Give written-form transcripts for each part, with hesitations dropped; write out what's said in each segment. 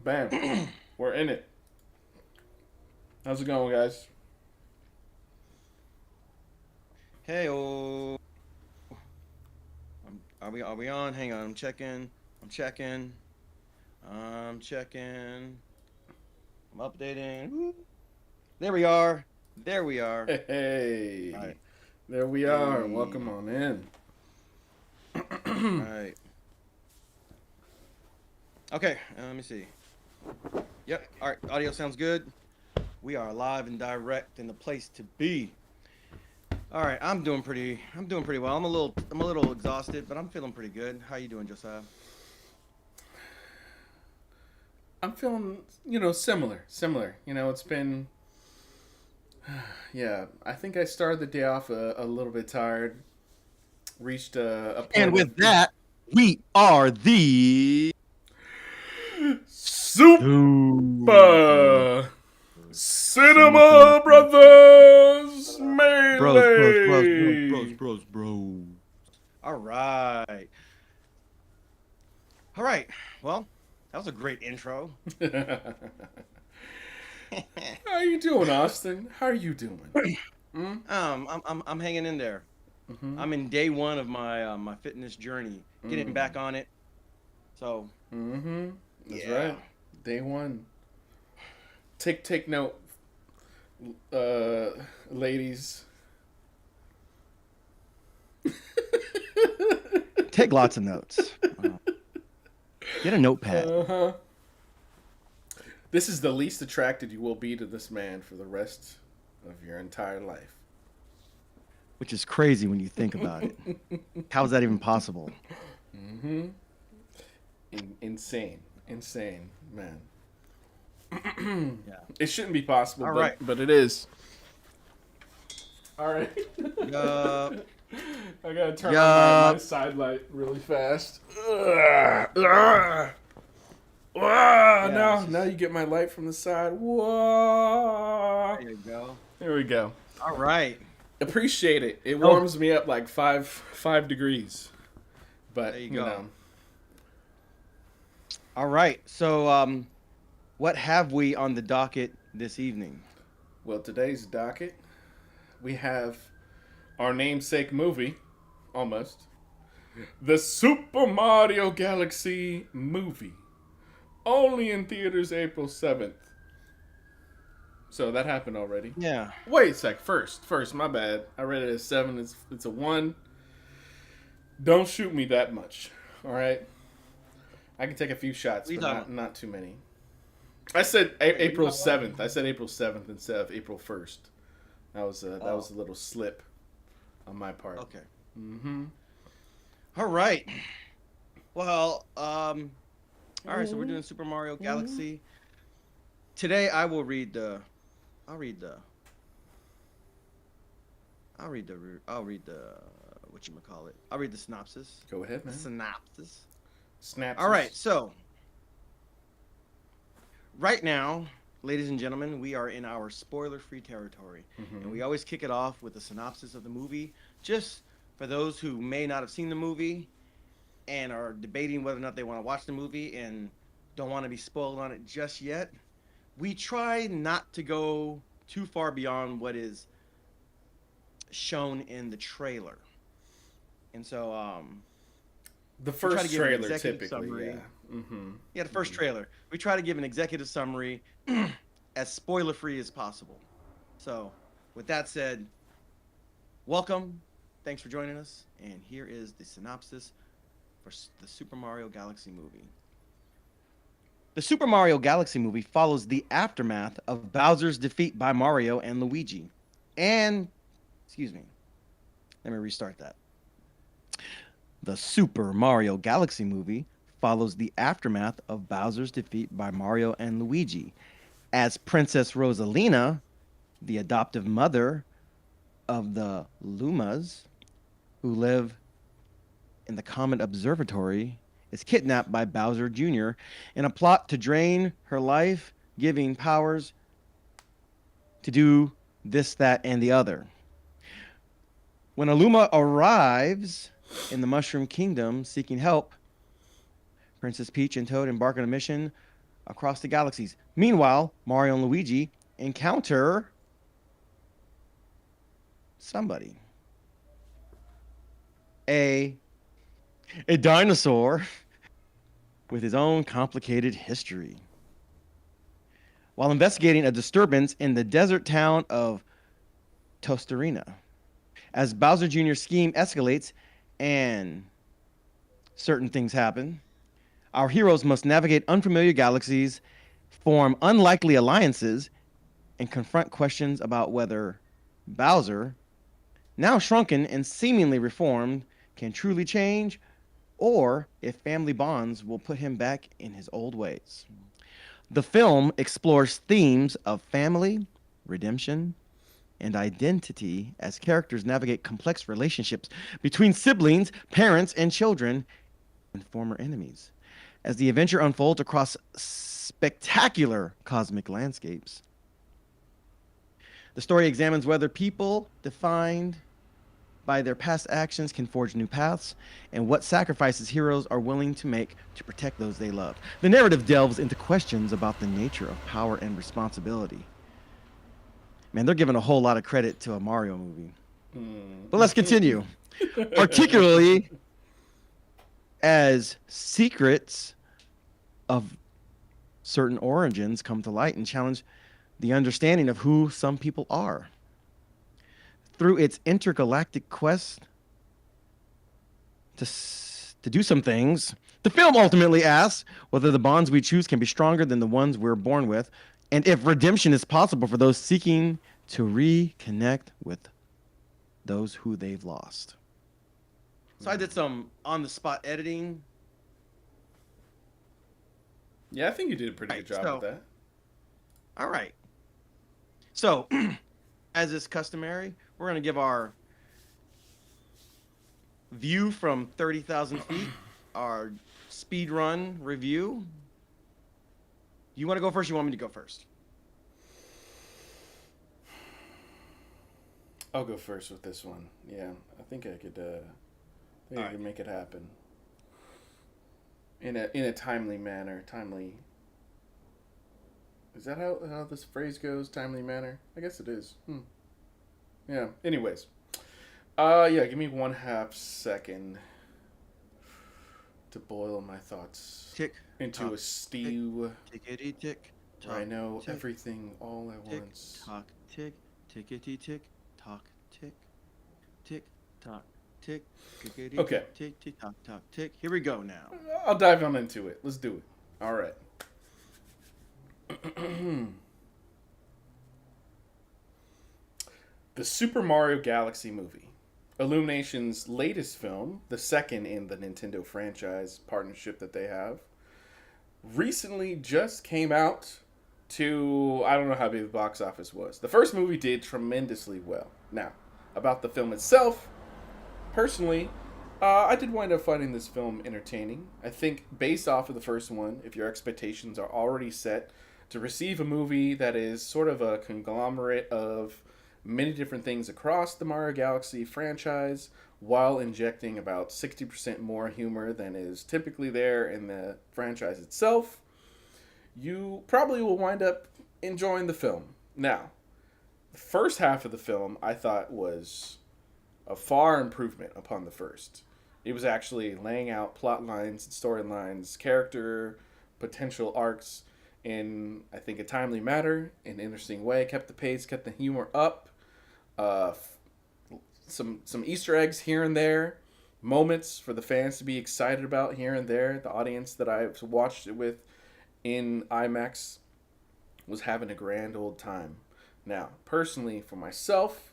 Bam. We're in it. How's it going, guys? Hey, oh, are we on? Hang on, I'm checking. I'm checking. I'm checking. I'm updating. Woo. There we are. There we are. All Hey, right. there we are. Welcome Hey. on in. All right. Okay. Let me see. Yep. All right. Audio sounds good. We are live and direct in the place to be. All right. I'm doing pretty well. I'm a little exhausted, but I'm feeling pretty good. How you doing, Josiah? I'm feeling, similar. It's been, yeah. I think I started the day off a little bit tired. Reached a And point of with that, we are the Super super Cinema cinema brothers melee. Bros. All right. All right. Well, that was a great intro. How you doing, Austin? How are you doing? Mm? I'm hanging in there. Mm-hmm. I'm in day one of my fitness journey, getting Mm. back on it. So Mm-hmm. That's yeah. right. Day one. Take note, ladies. Take lots of notes. Get a notepad, Uh-huh. This is the least attracted you will be to this man for the rest of your entire life. which is crazy when you think about it. How is that even possible? Mm-hmm. Insane. Insane, man. Yeah. It shouldn't be possible, All but right. but it is. All right. Yup. I gotta turn on my Yup. side light really fast. Ugh. Ugh. Whoa, Yeah. now you get my light from the side. Whoa. There you go. There we go. All right. Appreciate it. It Oh, warms me up like five degrees. there But you go. All right. So, what have we on the docket this evening? well, today's docket we have our namesake movie, almost the Super Mario Galaxy movie, only in theaters April 7th. So that happened already. Yeah. Wait a sec. First, my bad. I read it as 7. It's a 1. Don't shoot me that much. All right. I can take a few shots, What are you but talking not about? not too many. I said Wait, what are you April talking about? 7th. I said April 7th instead of April 1st. That was Oh, a little slip on my part. okay. Mm-hmm. All right. Well, all right. So we're doing Super Mario Galaxy. Today, I'll read the, I'll read the, what you call it? I'll read the synopsis. Go ahead, The man. synopsis. All right. Snapses. So right now, ladies and gentlemen, we are in our spoiler-free territory, and Mm-hmm. we always kick it off with a synopsis of the movie, just for those who may not have seen the movie and are debating whether or not they want to watch the movie and don't want to be spoiled on it just yet. We try not to go too far beyond what is shown in the trailer, and so The we try to first give an trailer, executive typically, yeah. summary. Mm-hmm. Yeah, the first Mm-hmm. trailer. We try to give an executive summary as spoiler free as possible. So, with that said, welcome. Thanks for joining us. And here is the synopsis for the Super Mario Galaxy movie. The Super Mario Galaxy movie follows the aftermath of Bowser's defeat by Mario and Luigi. And, excuse me, let me restart that. The Super Mario Galaxy movie follows the aftermath of Bowser's defeat by Mario and Luigi, as Princess Rosalina, the adoptive mother of the Lumas who live in the Comet Observatory, is kidnapped by Bowser Jr. in a plot to drain her life giving powers to do this, that, and the other. When Aluma arrives in the Mushroom Kingdom seeking help, Princess Peach and Toad embark on a mission across the galaxies. Meanwhile, Mario and Luigi encounter somebody. A a dinosaur with his own complicated history. While investigating a disturbance in the desert town of Tostarena. As Bowser Jr.'s scheme escalates and certain things happen, our heroes must navigate unfamiliar galaxies, form unlikely alliances, and confront questions about whether Bowser, now shrunken and seemingly reformed, can truly change, or if family bonds will put him back in his old ways. The film explores themes of family, redemption, and identity as characters navigate complex relationships between siblings, parents, and children, and former enemies. As the adventure unfolds across spectacular cosmic landscapes, the story examines whether people defined by their past actions can forge new paths, and what sacrifices heroes are willing to make to protect those they love. The narrative delves into questions about the nature of power and responsibility. Man, they're giving a whole lot of credit to a Mario movie. But let's continue. Particularly as secrets of certain origins come to light and challenge the understanding of who some people are. Through its intergalactic quest to do some things, the film ultimately asks whether the bonds we choose can be stronger than the ones we're born with, and if redemption is possible for those seeking to reconnect with those who they've lost. So I did some on-the-spot editing. Yeah, I think you did a pretty good job with that. All right. So, as is customary, we're going to give our view from 30,000 feet, our speed run review. You want to go first? You want me to go first? I'll go first with this one. Yeah, I think I could. I could make it happen in a timely manner. Timely. Is that how this phrase goes? Timely manner. I guess it is. Yeah. Anyways. Yeah. Give me 1/2 second to boil my thoughts Tick into a stew. Tickety tick. Where I know tick, everything all at tick, once. Tock tick. Tickety tick. Tock tick. Tick tock tick. Tickety Okay. Tick tick tock tock tick. Here we go now. I'll dive on into it. Let's do it. All right. The Super Mario Galaxy movie, Illumination's latest film, the second in the Nintendo franchise partnership that they have, recently just came out to, I don't know how big the box office was. The first movie did tremendously well. Now, about the film itself, personally, I did wind up finding this film entertaining. I think based off of the first one, if your expectations are already set to receive a movie that is sort of a conglomerate of many different things across the Mario Galaxy franchise while injecting about 60% more humor than is typically there in the franchise itself, you probably will wind up enjoying the film. Now, the first half of the film I thought was a far improvement upon the first. It was actually laying out plot lines, storylines, character, potential arcs in, I think, a timely manner, in an interesting way. Kept the pace, kept the humor up. Some Easter eggs here and there, moments for the fans to be excited about here and there. The audience that I've watched it with in IMAX was having a grand old time. Now, personally, for myself,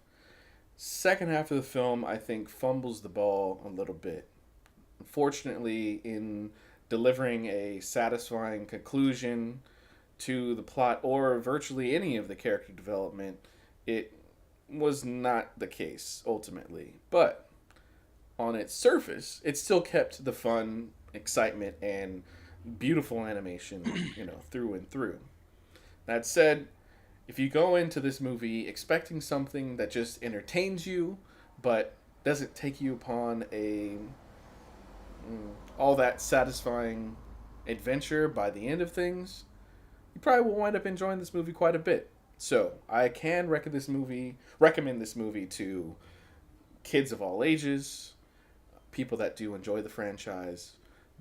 second half of the film, I think, fumbles the ball a little bit. Unfortunately, in delivering a satisfying conclusion to the plot or virtually any of the character development, it was not the case ultimately. But on its surface, it still kept the fun, excitement, and beautiful animation, through and through. That said, if you go into this movie expecting something that just entertains you, but doesn't take you upon a all that satisfying adventure by the end of things, you probably will wind up enjoying this movie quite a bit. So I can recommend this movie to kids of all ages, people that do enjoy the franchise.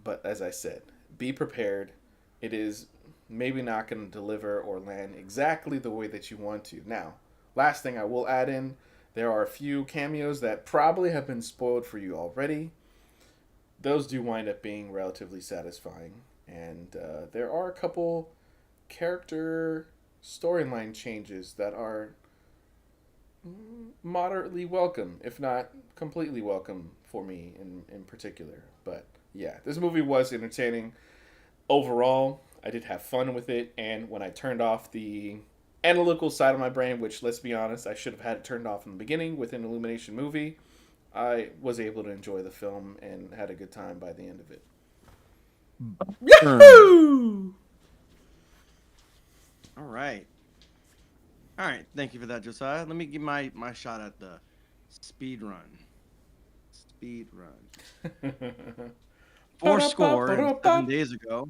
But as I said, be prepared. It is maybe not going to deliver or land exactly the way that you want to. Now, last thing I will add in, there are a few cameos that probably have been spoiled for you already. Those do wind up being relatively satisfying. And there are a couple character storyline changes that are moderately welcome, if not completely welcome for me in particular. But yeah, this movie was entertaining overall. I did have fun with it, and when I turned off the analytical side of my brain, which let's be honest, I should have had it turned off in the beginning with an Illumination movie, I was able to enjoy the film and had a good time by the end of it. Yahoo! All right. All right. Thank you for that, Josiah. Let me give my shot at the speed run. Speed run. Four score and 7 days ago,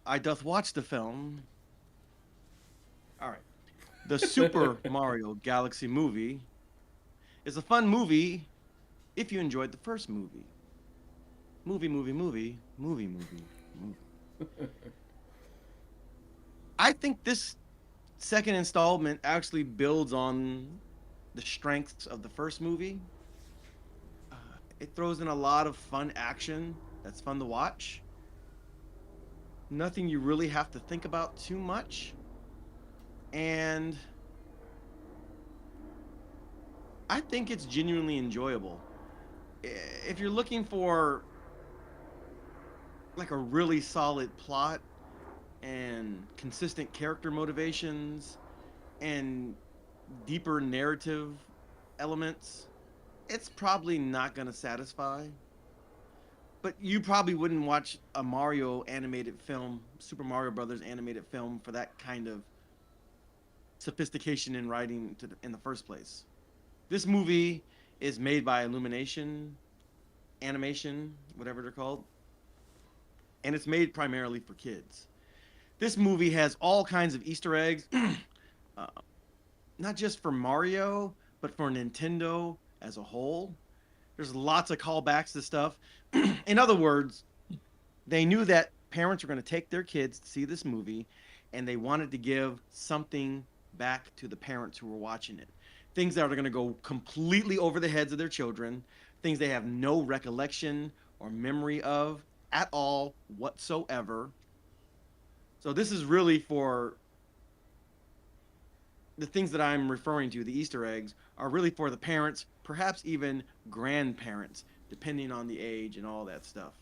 I doth watch the film. All right. The Super Mario Galaxy movie is a fun movie if you enjoyed the first movie. Movie. I think this second installment actually builds on the strengths of the first movie. It throws in a lot of fun action that's fun to watch. Nothing you really have to think about too much. And I think it's genuinely enjoyable. If you're looking for like a really solid plot and consistent character motivations and deeper narrative elements, it's probably not going to satisfy. But you probably wouldn't watch a Mario animated film, Super Mario Brothers animated film, for that kind of sophistication in writing in the first place. This movie is made by Illumination Animation, whatever they're called, and it's made primarily for kids. This movie has all kinds of Easter eggs, not just for Mario, but for Nintendo as a whole. There's lots of callbacks to stuff. In other words, they knew that parents were going to take their kids to see this movie, and they wanted to give something back to the parents who were watching it. Things that are going to go completely over the heads of their children, things they have no recollection or memory of at all whatsoever. So this is really for the things that I'm referring to, the Easter eggs, are really for the parents, perhaps even grandparents, depending on the age and all that stuff.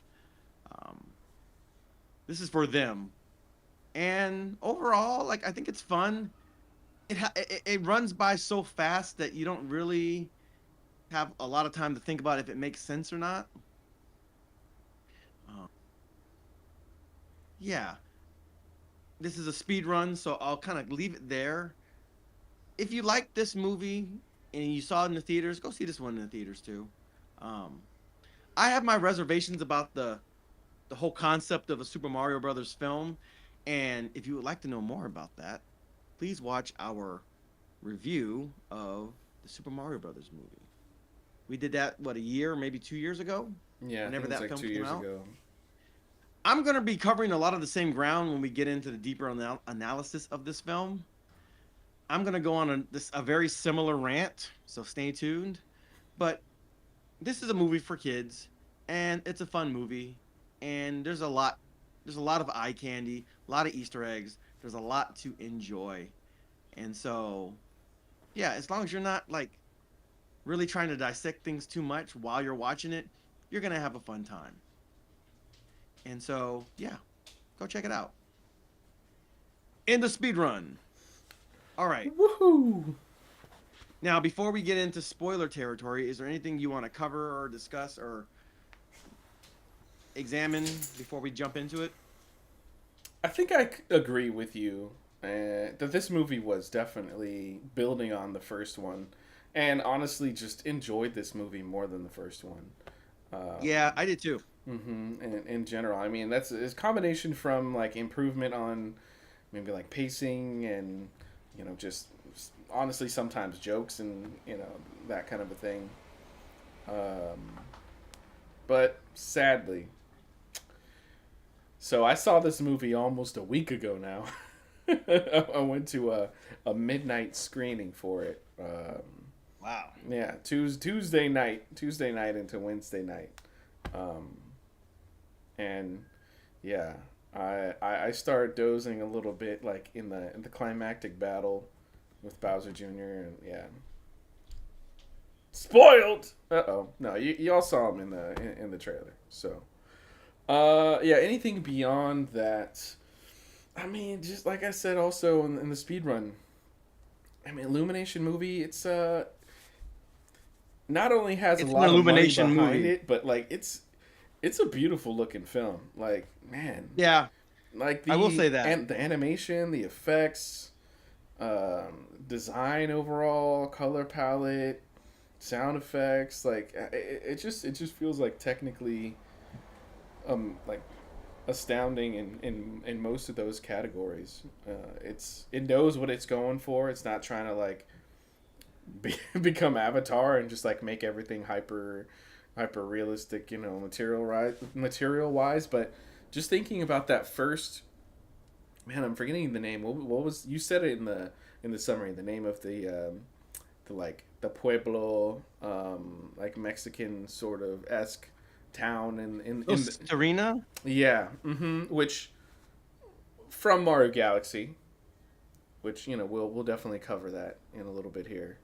This is for them. And overall, like, I think it's fun. It runs by so fast that you don't really have a lot of time to think about if it makes sense or not. Yeah. This is a speed run, so I'll kind of leave it there. If you like this movie and you saw it in the theaters, go see this one in the theaters too. I have my reservations about the whole concept of a Super Mario Brothers film, and if you would like to know more about that, please watch our review of the Super Mario Brothers movie. We did that, what, a year, maybe 2 years ago? Yeah, whenever that like film 2 came years out. ago. I'm going to be covering a lot of the same ground when we get into the deeper analysis of this film. I'm going to go on a very similar rant, so stay tuned. But this is a movie for kids, and it's a fun movie, and there's a lot of eye candy, a lot of Easter eggs. There's a lot to enjoy. And so, yeah, as long as you're not, like, really trying to dissect things too much while you're watching it, you're going to have a fun time. And so, yeah, go check it out. In the speed run. All right. Woohoo! Now, before we get into spoiler territory, is there anything you want to cover or discuss or examine before we jump into it? I think I agree with you that this movie was definitely building on the first one, and honestly, just enjoyed this movie more than the first one. Yeah, I did too. In general, I mean, that's it's a combination from like improvement on maybe like pacing and just honestly sometimes jokes and that kind of a thing. Um, but sadly, so I saw this movie almost a week ago now. I went to a midnight screening for it. Wow. Yeah, Tuesday night into Wednesday night, um, and yeah, I started dozing a little bit, like in the climactic battle with Bowser Jr. and yeah, spoiled. No, you all saw him in the trailer. So, yeah, anything beyond that, I mean, just like I said, also in the speed run. I mean, Illumination movie. It's not only has a It's an lot of money Illumination behind movie. it, but like it's a beautiful looking film. Like man, Yeah, like I will say that. the animation, the effects, design overall, color palette, sound effects. Like it just feels like technically, like astounding in most of those categories. It knows what it's going for. It's not trying to like become Avatar and just like make everything hyper realistic, material wise. But just thinking about that first, man, I'm forgetting the name. What was you said it in the summary? The name of the like the pueblo, like Mexican sort of esque town Oh, in the, Serena. yeah, which from Mario Galaxy, which we'll definitely cover that in a little bit here.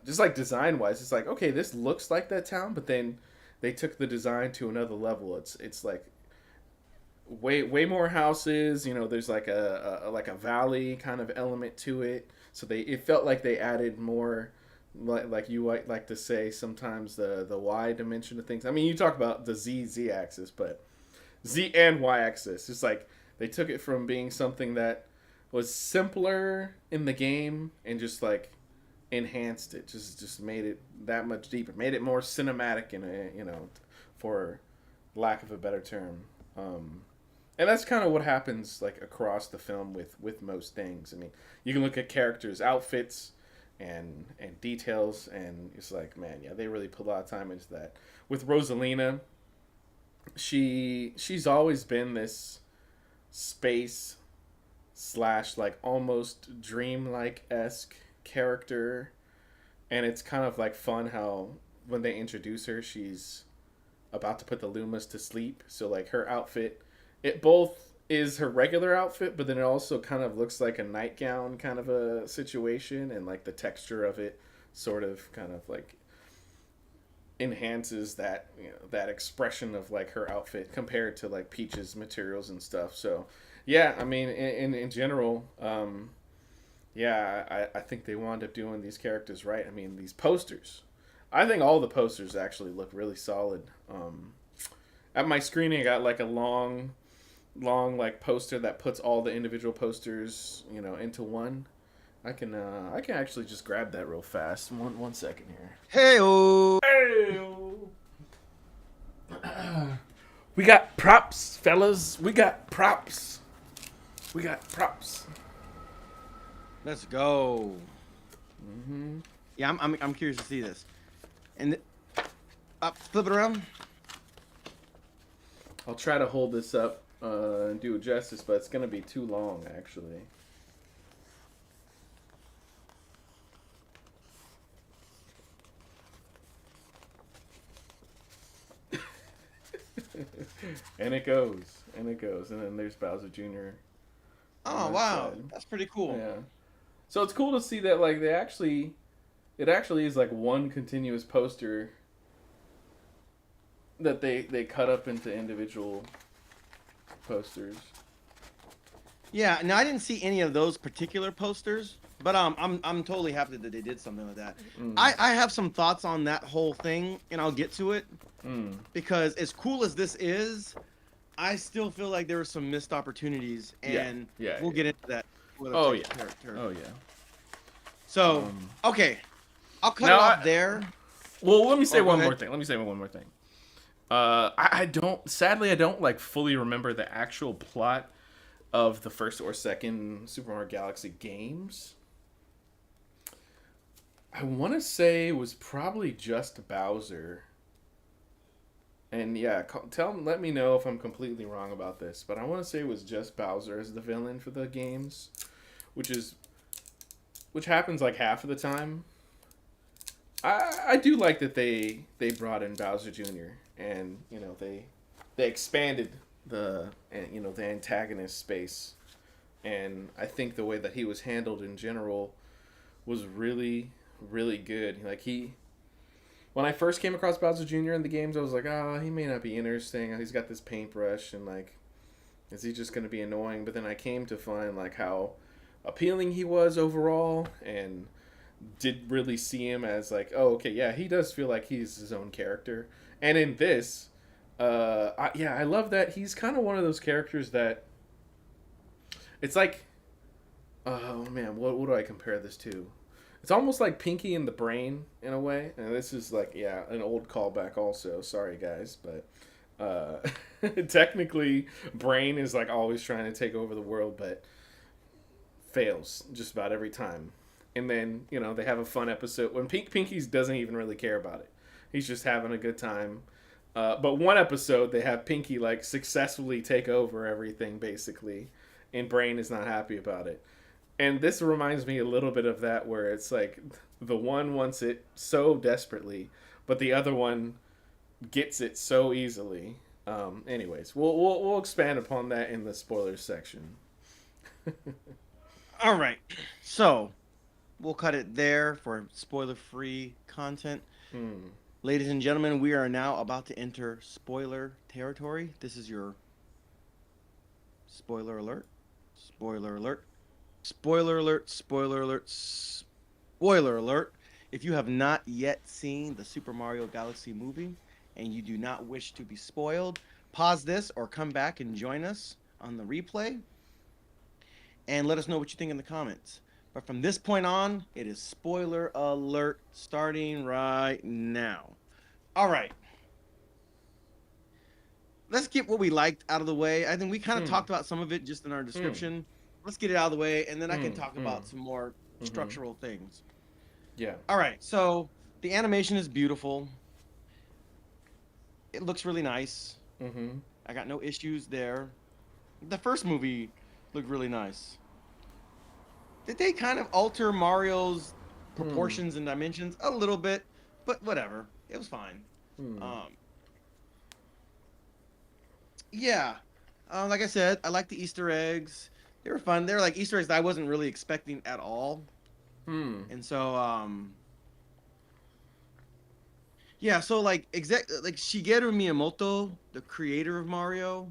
Just like design wise, it's like okay, this looks like that town, but then they took the design to another level. It's like way more houses. There's like a valley kind of element to it. So it felt like they added more. Like you like to say sometimes the y dimension of things. I mean, you talk about the z axis, but z and y axis. It's like they took it from being something that was simpler in the game and just like enhanced it, just made it that much deeper, made it more cinematic in a for lack of a better term. And that's kind of what happens like across the film with most things. I mean, you can look at characters' outfits and details, and it's like, man, yeah, they really put a lot of time into that. With Rosalina, she's always been this space slash like almost dreamlike esque character, and it's kind of like fun how when they introduce her, she's about to put the Lumas to sleep. So like her outfit, it both is her regular outfit, but then it also kind of looks like a nightgown kind of a situation, and like the texture of it sort of kind of like enhances that that expression of like her outfit compared to like Peach's materials and stuff. So yeah, I mean in general, yeah, I think they wound up doing these characters right. I mean, these posters. I think all the posters actually look really solid. At my screening, I got like a long like poster that puts all the individual posters, into one. I can actually just grab that real fast. One second here. Hey. Hey. We got props, fellas. We got props. We got props. Let's go. Mm-hmm. Yeah, I'm curious to see this. And flip it around. I'll try to hold this up and do it justice, but it's gonna be too long, actually. and it goes, and then there's Bowser Jr. Oh wow, that's pretty cool. Yeah. So it's cool to see that like it actually is like one continuous poster that they cut up into individual posters. Yeah, now I didn't see any of those particular posters, but I'm totally happy that they did something like that. I have some thoughts on that whole thing, and I'll get to it. Because as cool as this is, I still feel like there were some missed opportunities, and we'll get into that. Oh yeah. Oh yeah. So okay, I'll cut it off there. Well, let me say one more thing. I don't. Sadly, I don't like fully remember the actual plot of the first or second Super Mario Galaxy games. I want to say it was probably just Bowser. And yeah, let me know if I'm completely wrong about this, but I want to say it was just Bowser as the villain for the games, which is which happens like half of the time. I do like that they brought in Bowser Jr. and they expanded the antagonist space, and I think the way that he was handled in general was really good. Like when I first came across Bowser Jr. in the games, I was like, he may not be interesting. He's got this paintbrush, and like, is he just going to be annoying? But then I came to find like how appealing he was overall, and did really see him as like, oh, okay, yeah, he does feel like he's his own character. And in this, I love that he's kind of one of those characters that it's like, oh man, what do I compare this to? It's almost like Pinky and the Brain in a way, and this is like, yeah, an old callback also. Sorry guys, but technically, Brain is like always trying to take over the world, but fails just about every time. And then they have a fun episode when Pinky's doesn't even really care about it. He's just having a good time. But one episode they have Pinky like successfully take over everything basically, and Brain is not happy about it. And this reminds me a little bit of that, where it's like the one wants it so desperately, but the other one gets it so easily. Anyways, we'll expand upon that in the spoilers section. All right, so we'll cut it there for spoiler-free content. Hmm. Ladies and gentlemen, we are now about to enter spoiler territory. This is your spoiler alert. Spoiler alert. Spoiler alert. Spoiler alert. Spoiler alert. If you have not yet seen the Super Mario Galaxy movie and you do not wish to be spoiled, pause this or come back and join us on the replay and let us know what you think in the comments. But from this point on, it is spoiler alert starting right now. All right. Let's get what we liked out of the way. I think we kind of talked about some of it just in our description. Let's get it out of the way, and then I can talk about some more structural things. Yeah. All right. So the animation is beautiful. It looks really nice. Mm-hmm. I got no issues there. The first movie looked really nice. Did they kind of alter Mario's proportions and dimensions a little bit? But whatever. It was fine. Yeah. Like I said, I like the Easter eggs. They were fun. They're like Easter eggs that I wasn't really expecting at all. And so, yeah, so like Shigeru Miyamoto, the creator of Mario,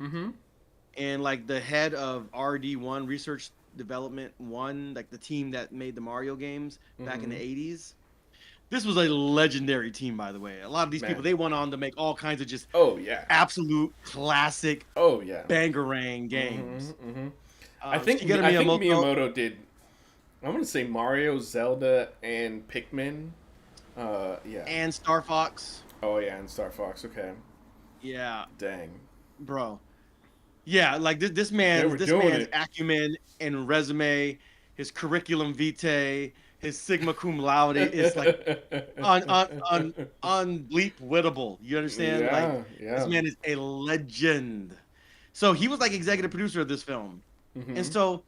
and like the head of RD1 Research Development 1, like the team that made the Mario games back in the 80s. This was a legendary team, by the way. A lot of these people, they went on to make all kinds of just absolute classic bangarang games. I think Miyamoto did. I'm gonna say Mario, Zelda, and Pikmin. And Star Fox. Oh yeah, and Star Fox. Okay. Yeah. Dang. Bro. Yeah, like this man's acumen and resume, his curriculum vitae, his sigma cum laude is like unbleep-wittable. You understand? This man is a legend. So he was like executive producer of this film, and so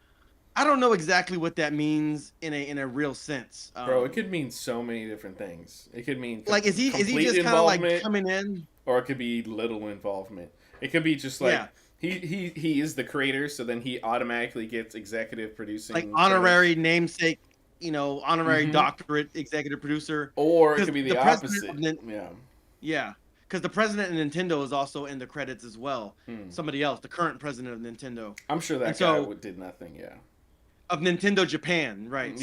I don't know exactly what that means in a real sense. Bro, it could mean so many different things. It could mean like is he just kind of like coming in, or it could be little involvement. It could be just like he is the creator, so then he automatically gets executive producing, like honorary namesake, honorary doctorate executive producer. Or it could be the opposite. Yeah. Because the president of Nintendo is also in the credits as well. Somebody else, the current president of Nintendo. I'm sure that guy did nothing, of Nintendo Japan, right?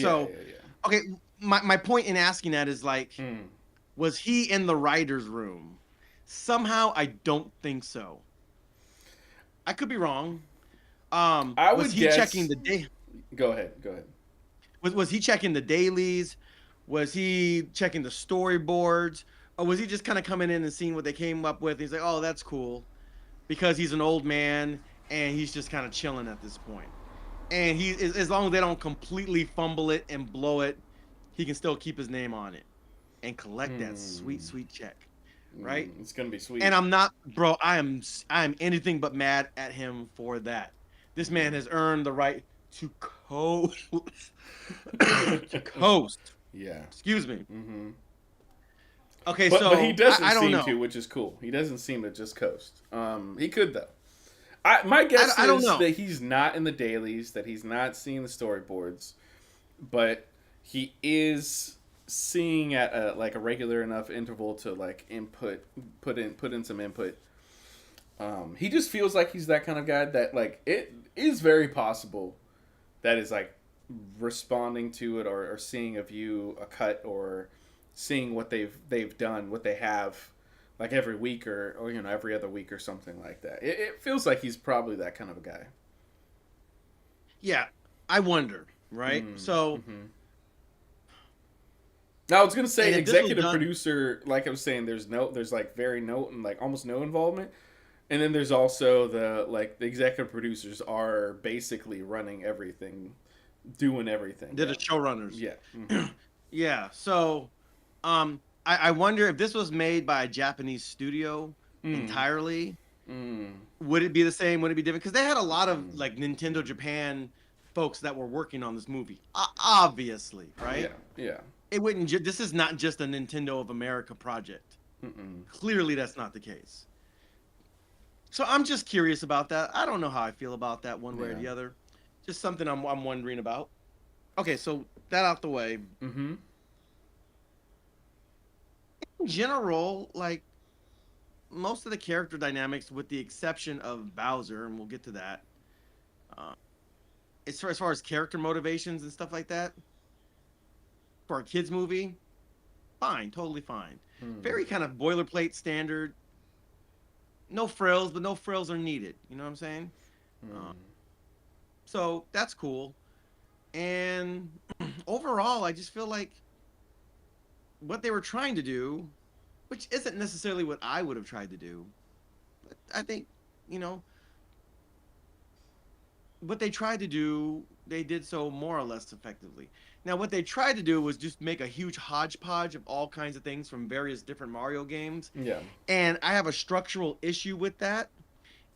Okay, my point in asking that is like, was he in the writer's room? Somehow, I don't think so. I could be wrong. Was he checking the day? Go ahead. Was he checking the dailies? Was he checking the storyboards? Or was he just kind of coming in and seeing what they came up with? He's like, oh, that's cool, because he's an old man and he's just kind of chilling at this point. And as long as they don't completely fumble it and blow it, he can still keep his name on it and collect that sweet, Hmm. sweet check, right? It's gonna be And sweet. I'm not, bro. I am anything but mad at him for that. This man has earned the right to coast. To coast. Yeah. Excuse me. Hmm. Okay, But he so doesn't I don't seem know. to, which is cool. He doesn't seem to just coast. He could though. My guess I don't is know. that he's not in the dailies, that he's not seeing the storyboards, but he is seeing at like a regular enough interval to like put in some input. He just feels like he's that kind of guy that like it is very possible that is like responding to it or seeing a view, a cut, or seeing what they've done, what they have, like every week or every other week or something like that. It feels like he's probably that kind of a guy. Yeah, I wonder, right? So, Mm-hmm. Now I was gonna and say if this was executive done, producer, like I was saying, there's like very no and like almost no involvement, and then there's also the executive producers are basically running everything, doing everything. they're the Yeah, showrunners. yeah. Mm-hmm. Yeah. So, I wonder if this was made by a Japanese studio Mm. entirely, Mm. would it be the same? Would it be different? Because they had a lot of Mm. like Nintendo Japan folks that were working on this movie. Obviously, right? Yeah, yeah. It wouldn't. This is not just a Nintendo of America project. Mm-mm. Clearly, that's not the case. So I'm just curious about that. I don't know how I feel about that one way or Yeah. the other. Just something I'm wondering about. Okay, so that out the way. Mm-hmm. In general, like most of the character dynamics, with the exception of Bowser, and we'll get to that. Uh, as far as character motivations and stuff like that, for a kids movie, fine, totally fine. Mm. Very kind of boilerplate standard. No frills, but no frills are needed. You know what I'm saying? Uh, Mm. so that's cool. And overall, I just feel like what they were trying to do, which isn't necessarily what I would have tried to do, but I think, you know, what they tried to do, they did so more or less effectively. Now, what they tried to do was just make a huge hodgepodge of all kinds of things from various different Mario games. Yeah. And I have a structural issue with that.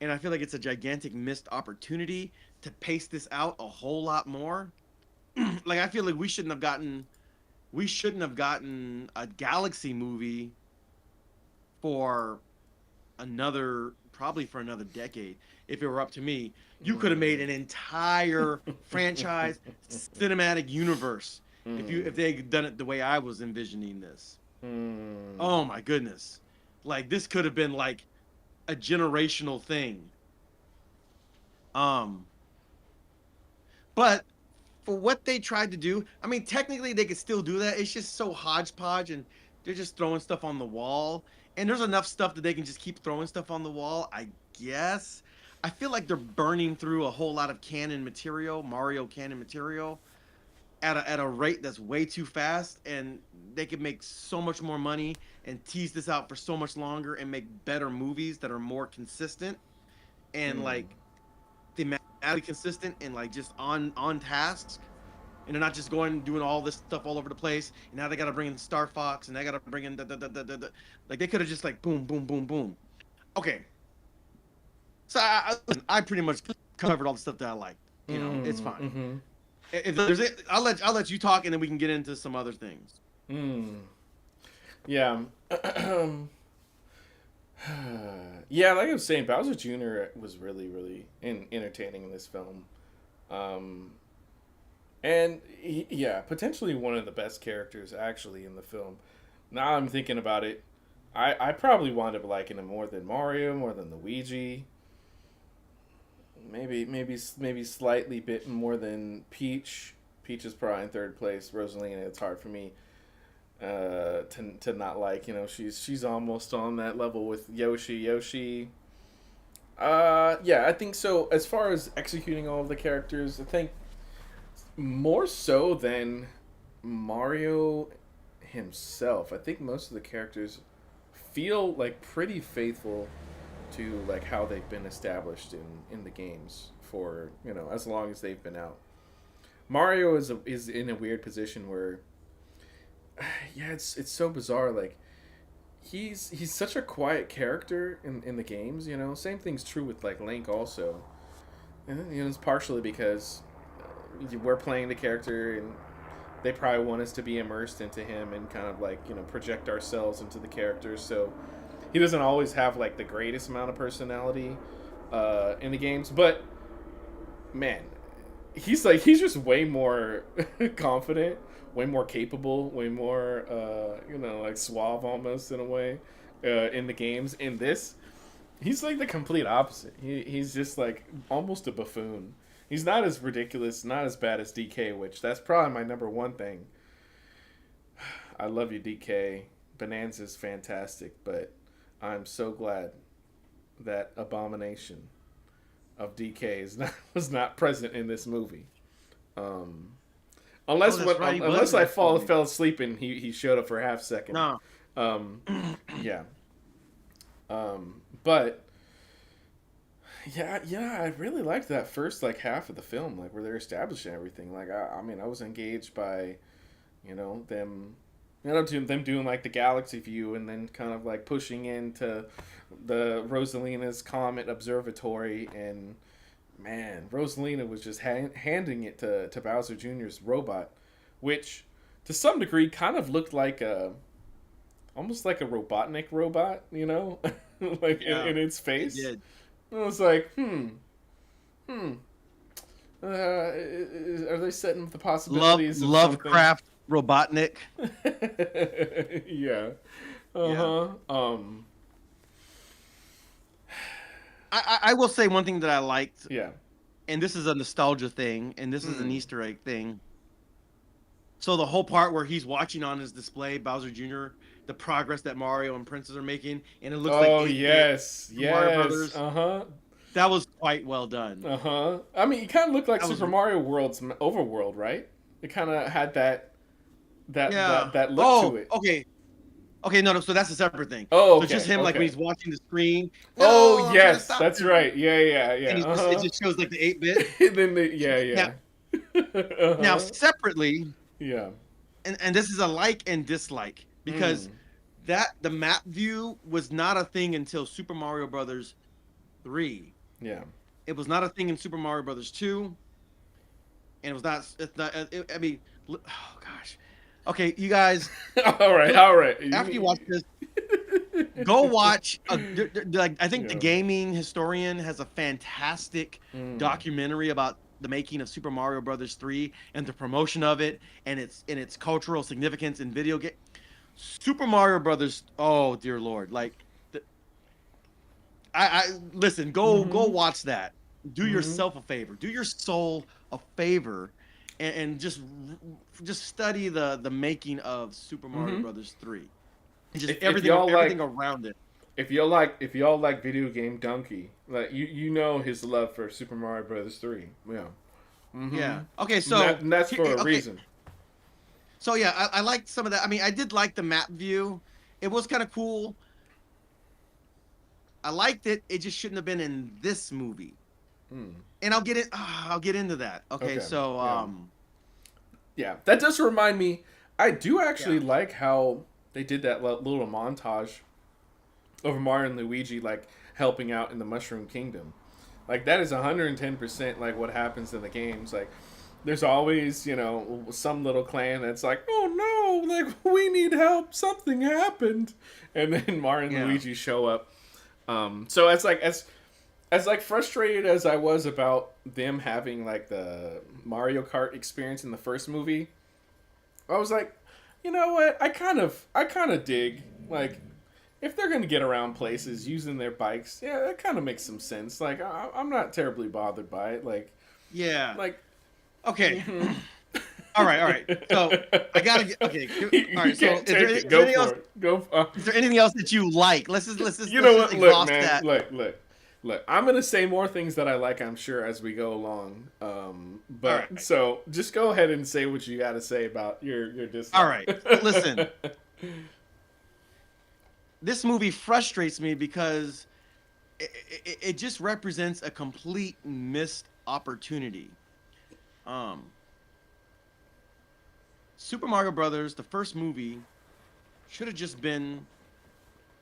And I feel like it's a gigantic missed opportunity to pace this out a whole lot more. Like I feel like we shouldn't have gotten a Galaxy movie for probably for another decade. If it were up to me, you could have made Mm. an entire franchise cinematic universe if Mm. they had done it the way I was envisioning this. Mm. Oh my goodness. Like this could have been like a generational thing. Um but for what they tried to do, I mean technically they could still do that. It's just so hodgepodge and they're just throwing stuff on the wall. And there's enough stuff that they can just keep throwing stuff on the wall, I guess. I feel like they're burning through a whole lot of canon material, Mario canon material, at a rate that's way too fast, and they could make so much more money and tease this out for so much longer and make better movies that are more consistent and Mm. like thematically consistent and like just on tasks. And they're not just going doing all this stuff all over the place. And now they got to bring in Star Fox, and they got to bring in like they could have just like boom, boom, boom, boom. Okay, so I pretty much covered all the stuff that I like. You know, it's Mm. fine. Mm-hmm. If there's it, I'll let you talk, and then we can get into some other things. Mm. Yeah. Yeah, like I was saying, Bowser Jr. was really, really entertaining in this film. Um, and yeah, potentially one of the best characters actually in the film. Now I'm thinking about it, I probably wound up liking him more than Mario, more than Luigi. Maybe slightly bit more than Peach. Peach is probably in third place. Rosalina, it's hard for me to not like. She's almost on that level with Yoshi. Yeah, I think so. As far as executing all of the characters, I think more so than Mario himself. I think most of the characters feel like pretty faithful to like how they've been established in the games for, you know, as long as they've been out. Mario is in a weird position where yeah, it's so bizarre. Like he's such a quiet character in the games, you know. Same thing's true with like Link also. And you know, it's partially because we're playing the character and they probably want us to be immersed into him and kind of like, you know, project ourselves into the character. So he doesn't always have like the greatest amount of personality in the games, but man, he's just way more confident, way more capable, way more you know, like suave almost in a way in the games. In this, he's like the complete opposite. He's just like almost a buffoon. He's not as ridiculous, not as bad as DK, which that's probably my number one thing. I love you, DK. Bonanza's fantastic, but I'm so glad that abomination of DK was not present in this movie. Unless unless I fell asleep and he showed up for a half second. No. Yeah. But yeah, I really liked that first like half of the film, like where they're establishing everything. Like I mean, I was engaged by, you know, them doing like the galaxy view and then kind of like pushing into the Rosalina's Comet Observatory, and man, Rosalina was just handing it to Bowser Jr.'s robot, which to some degree kind of looked like almost like a Robotnik robot, you know, like in its face. It did. I was like, are they setting up the possibilities of Lovecraft Robotnik? Yeah. I will say one thing that I liked. Yeah. And this is a nostalgia thing, and this is an Easter egg thing. So the whole part where he's watching on his display, Bowser Jr., the progress that Mario and Princess are making, and it looks like Mario Brothers. That was quite well done. I mean, it kind of looked like Super Mario World's Overworld, right? It kind of had that look to it. Okay, no, so that's a separate thing. Oh, okay, so just him like when he's watching the screen. Oh, yes, that's right. Yeah. And it just shows like the 8-bit. Then Now separately. Yeah. And this is a like and dislike because the map view was not a thing until Super Mario Brothers 3. Yeah. It was not a thing in Super Mario Brothers 2. And it was not. I mean, oh gosh. Okay, you guys. all right. After you watch this, go watch. I think the gaming historian has a fantastic documentary about the making of Super Mario Brothers 3 and the promotion of it and its cultural significance in video game. Super Mario Brothers. Oh dear Lord! Like, I listen. Go watch that. Do yourself a favor. Do your soul a favor. And just study the making of Super Mario Brothers 3. And just everything around it. If y'all like video game donkey, like you know his love for Super Mario Brothers 3. Yeah. Yeah. Okay, so that's for a reason. So yeah, I liked some of that. I mean, I did like the map view. It was kind of cool. I liked it. It just shouldn't have been in this movie. And I'll get into that. Okay, so yeah, that does remind me. I do actually like how they did that little montage of Mario and Luigi like helping out in the Mushroom Kingdom. Like that is 110% like what happens in the games. Like there's always, you know, some little clan that's like, oh no, like we need help, something happened, and then Mario and Luigi show up. So it's like as like frustrated as I was about them having like the Mario Kart experience in the first movie, I was like, you know what? I kind of dig like if they're gonna get around places using their bikes. Yeah, that kind of makes some sense. Like I'm not terribly bothered by it. Like like okay. All right. So I gotta get okay. All right. So is there anything else that you like? Let's just you know what? Look, man. Look. Look, I'm gonna say more things that I like, I'm sure, as we go along. All But right. so just go ahead and say what you got to say about your All dislike. right. So listen, this movie frustrates me because it just represents a complete missed opportunity. Um, Super Mario Brothers, the first movie, should have just been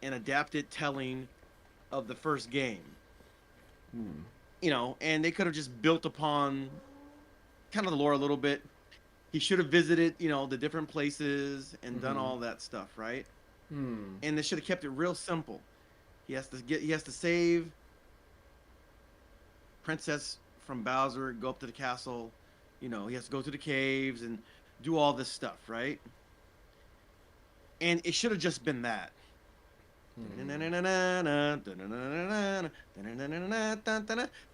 an adapted telling of the first game. You know, and they could have just built upon kind of the lore a little bit. He should have visited, you know, the different places and done all that stuff, right? Hmm. And they should have kept it real simple. He has to save Princess from Bowser, go up to the castle, you know, he has to go to the caves and do all this stuff, right? And it should have just been that.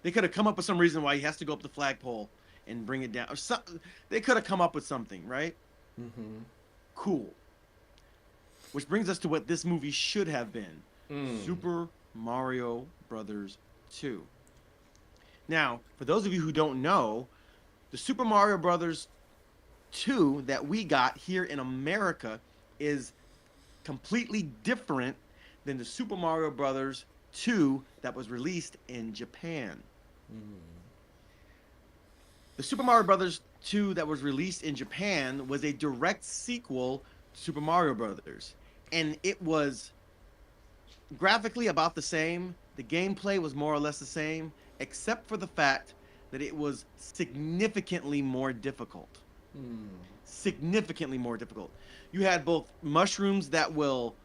They could have come up with some reason why he has to go up the flagpole and bring it down. Or something. They could have come up with something, right? Cool. Which brings us to what this movie should have been. Super Mario Brothers 2. Now, for those of you who don't know, the Super Mario Brothers 2 that we got here in America is completely different than the Super Mario Brothers 2 that was released in Japan. The Super Mario Brothers 2 that was released in Japan was a direct sequel to Super Mario Brothers, and it was graphically about the same. The gameplay was more or less the same, except for the fact that it was significantly more difficult. Significantly more difficult. You had both mushrooms that will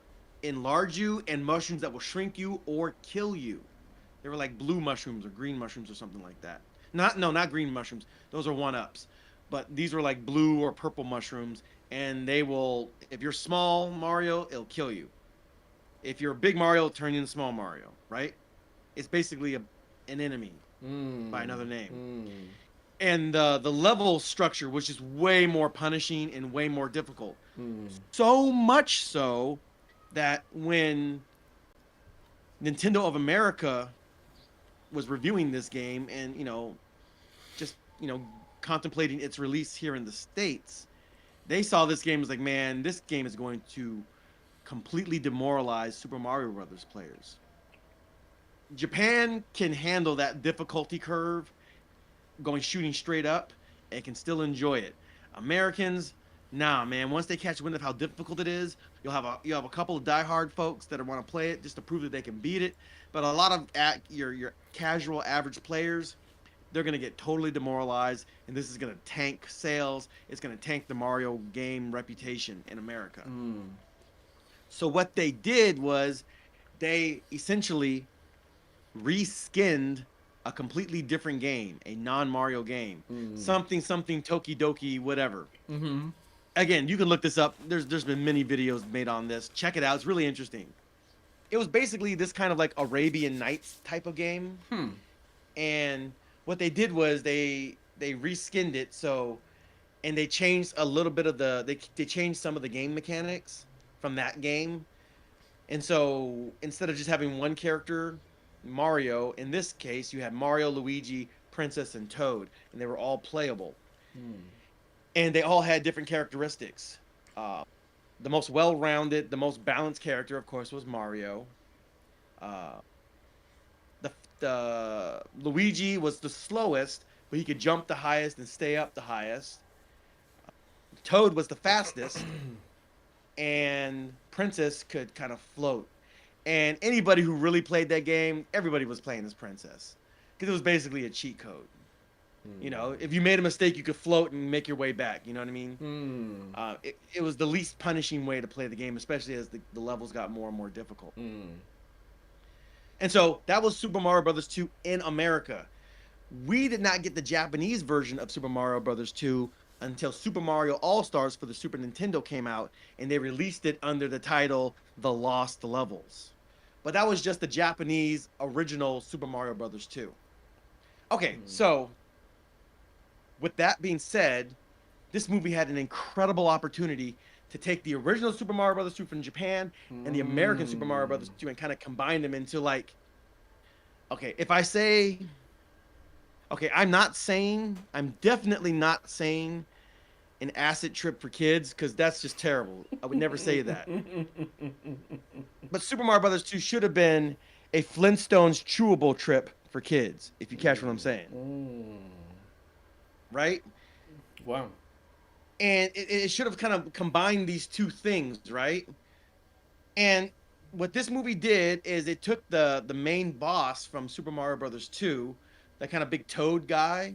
enlarge you and mushrooms that will shrink you or kill you. They were like blue mushrooms or green mushrooms or something like that. Not green mushrooms. Those are 1-ups. But these were like blue or purple mushrooms, and they will, if you're small Mario, it'll kill you. If you're a big Mario, it'll turn you into small Mario, right? It's basically an enemy by another name. And the level structure was just way more punishing and way more difficult. So much so that when Nintendo of America was reviewing this game and, you know, just, you know, contemplating its release here in the States, they saw this game as like, man, this game is going to completely demoralize Super Mario Brothers players. Japan can handle that difficulty curve going shooting straight up and can still enjoy it. Americans, nah, man. Once they catch wind of how difficult it is, you'll have a couple of diehard folks that want to play it just to prove that they can beat it. But a lot of your casual average players, they're gonna get totally demoralized, and this is gonna tank sales. It's gonna tank the Mario game reputation in America. So what they did was they essentially reskinned a completely different game, a non-Mario game. Something Tokidoki whatever. Again, you can look this up. There's been many videos made on this. Check it out. It's really interesting. It was basically this kind of like Arabian Nights type of game. And what they did was they reskinned it, so, and they changed a little bit of they changed some of the game mechanics from that game. And so instead of just having one character, Mario, in this case, you had Mario, Luigi, Princess, and Toad, and they were all playable. And they all had different characteristics. The most well-rounded, the most balanced character, of course, was Mario. The Luigi was the slowest, but he could jump the highest and stay up the highest. Toad was the fastest, and Princess could kind of float. And anybody who really played that game, everybody was playing as Princess, because it was basically a cheat code. You know, if you made a mistake, you could float and make your way back. You know what I mean? It was the least punishing way to play the game, especially as the levels got more and more difficult. And so that was Super Mario Brothers 2 in America. We did not get the Japanese version of Super Mario Brothers 2 until Super Mario All-Stars for the Super Nintendo came out, and they released it under the title The Lost Levels. But that was just the Japanese original Super Mario Brothers 2. Okay, so with that being said, this movie had an incredible opportunity to take the original Super Mario Brothers 2 from Japan and the American Super Mario Brothers 2 and kind of combine them into like Okay, if I say, okay, I'm not saying, I'm definitely not saying an acid trip for kids because that's just terrible. I would never say that. But Super Mario Brothers 2 should have been a Flintstones chewable trip for kids, if you catch what I'm saying, Mm. right? Wow. And it should have kind of combined these two things, right? And what this movie did is it took the main boss from Super Mario Brothers 2, that kind of big toad guy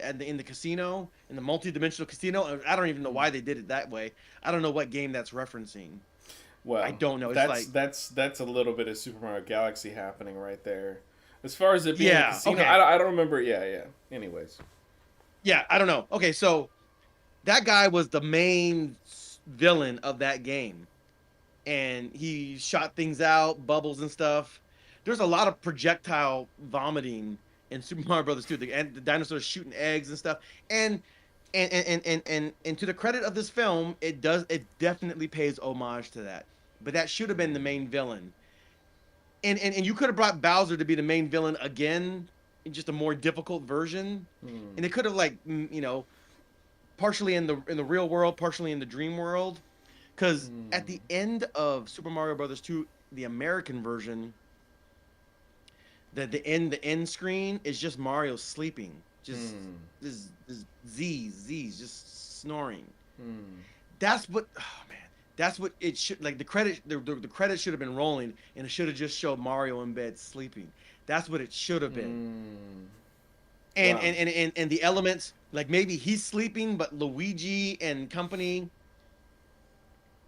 in the casino, in the multi-dimensional casino. I don't even know why they did it that way. I don't know what game that's referencing. I Well, don't know. It's that's like, that's a little bit of Super Mario Galaxy happening right there. As far as it being a yeah, casino, okay. I don't remember. Yeah, yeah. Anyways. Yeah, I don't know. Okay, so that guy was the main villain of that game, and he shot things out, bubbles and stuff. There's a lot of projectile vomiting in Super Mario Brothers 2. The dinosaurs shooting eggs and stuff. And and to the credit of this film, it definitely pays homage to that. But that should have been the main villain. And you could have brought Bowser to be the main villain again in just a more difficult version. Hmm. And it could have like partially in the real world, partially in the dream world. Because at Hmm. the end of Super Mario Brothers 2, the American version, the end screen is just Mario sleeping, just Hmm. this Z's just snoring. Hmm. That's what, oh man, that's what it should like. The credit should have been rolling, and it should have just showed Mario in bed sleeping. That's what it should have been. Hmm. And Wow. and the elements, like maybe he's sleeping, but Luigi and company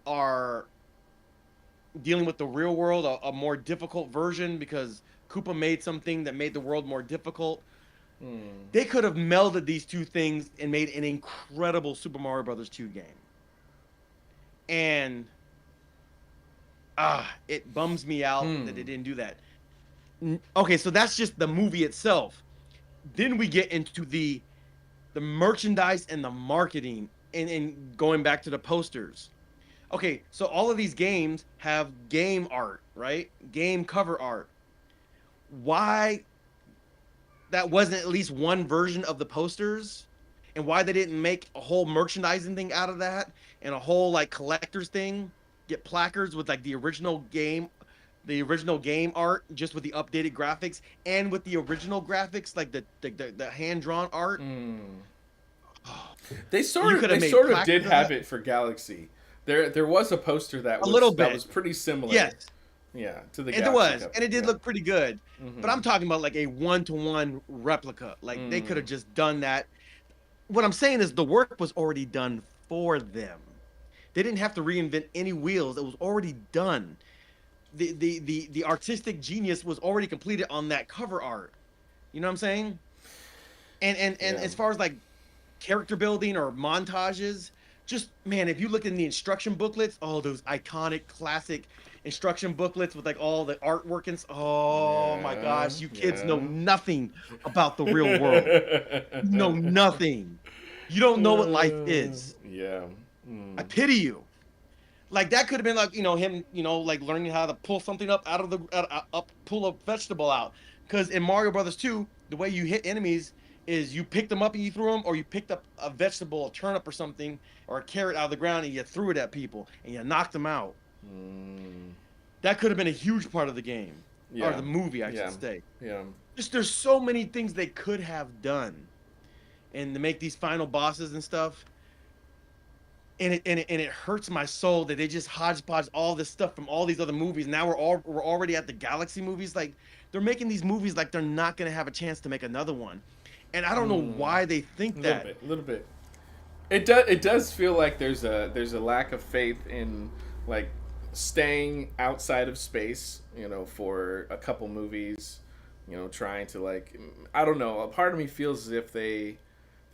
are dealing with the real world, a more difficult version because Koopa made something that made the world more difficult. Hmm. They could have melded these two things and made an incredible Super Mario Brothers 2 game. And it bums me out that they Hmm. didn't do that. Okay, so that's just the movie itself. Then we get into the merchandise and the marketing, and going back to the posters. Okay, so all of these games have game art, right? Game cover art. Why that wasn't at least one version of the posters, and why they didn't make a whole merchandising thing out of that, and a whole like collector's thing, get placards with like the original game art, just with the updated graphics, and with the original graphics, like the hand drawn art. Hmm. Oh, They you sort of could have they made sort of did placards of have that. it for Galaxy. There was a poster A little that bit, was pretty similar. yes. Yeah, to the And it Galaxy was, Cup. and it did Yeah. look pretty good. But Mm-hmm. I'm talking about like a one-to-one replica. Like they could Mm. have just done that. What I'm saying is the work was already done for them. They didn't have to reinvent any wheels. It was already done. The artistic genius was already completed on that cover art. You know what I'm saying? And Yeah. as far as like character building or montages, just man, if you look in the instruction booklets, oh, those iconic classic instruction booklets with like all the artwork and oh my Yeah. gosh, you kids know Yeah. nothing about the real world. You know nothing. You don't know what life is. Yeah. I Mm. pity you. Like that could have been like him like learning how to pull something up out of the up pull a vegetable out. Because in Mario Brothers 2, the way you hit enemies is you picked them up and you threw them, or you picked up a vegetable, a turnip or something, or a carrot out of the ground and you threw it at people and you knocked them out. Mm. That could have been a huge part of the game, or Yeah. the movie, I should Yeah. say. Yeah. Just there's so many things they could have done, and to make these final bosses and stuff. And it hurts my soul that they just hodgepodge all this stuff from all these other movies. Now we're already at the Galaxy movies. Like they're making these movies like they're not gonna have a chance to make another one, and I don't know Mm. why they A think little that. bit. A little bit. It does feel like there's a lack of faith in like staying outside of space, for a couple movies, trying to like I don't know. A part of me feels as if they're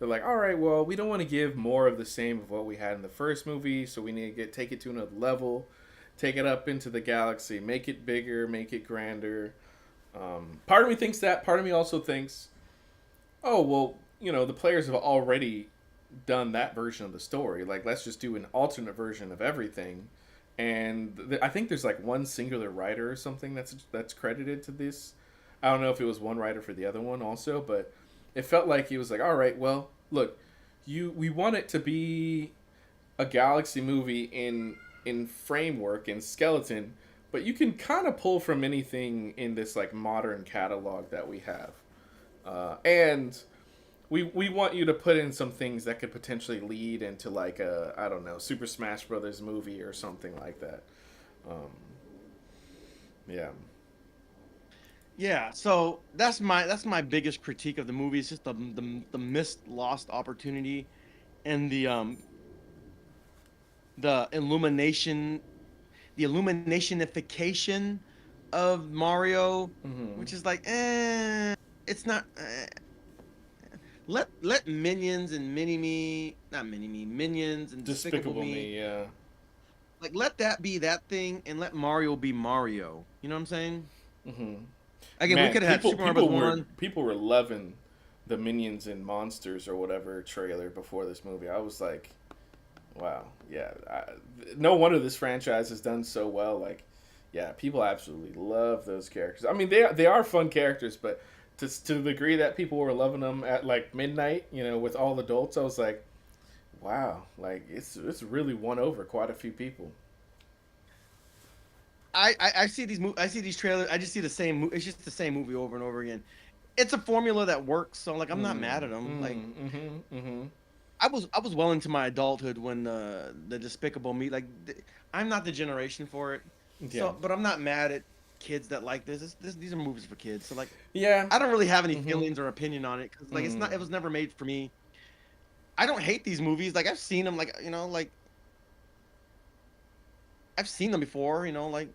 like, all right, well, we don't want to give more of the same of what we had in the first movie, so we need to take it to another level, take it up into the galaxy, make it bigger, make it grander. Part of me thinks that. Part of me also thinks, oh well, the players have already done that version of the story. Like, let's just do an alternate version of everything. And I think there's like one singular writer or something that's credited to this I don't know if it was one writer for the other one also, but it felt like he was like, all right, well, look, we want it to be a Galaxy movie in framework and skeleton, but you can kind of pull from anything in this like modern catalog that we have, and we want you to put in some things that could potentially lead into like a, I don't know, Super Smash Brothers movie or something like that. Um, yeah. Yeah, so that's my biggest critique of the movie. It's just the missed lost opportunity, and the illumination, the illuminationification of Mario, Mm-hmm. which is like, it's not. Let Minions and Mini Me, not Mini Me, Minions and Despicable Despicable Me, Me. Yeah. like let that be that thing, and let Mario be Mario. You know what I'm saying? Mm-hmm. Again, we Man, could have had Super Mario Bros. One. people were loving the Minions and Monsters or whatever trailer before this movie. I was like, wow, yeah. No wonder this franchise has done so well. Like, yeah, people absolutely love those characters. I mean, they are fun characters, but to the degree that people were loving them at like midnight, with all adults, I was like, wow, like it's really won over quite a few people. I see I see these trailers. I just see the same. It's just the same movie over and over again. It's a formula that works, so like I'm not mad at them. Like Mm-hmm. I was well into my adulthood when the Despicable Me. Like I'm not the generation for it. Yeah. So, but I'm not mad at kids that like this. These are movies for kids. So like Yeah. I don't really have any Mm-hmm. feelings or opinion on it because like it's not. Mm. It was never made for me. I don't hate these movies. Like I've seen them. Like like I've seen them before. Like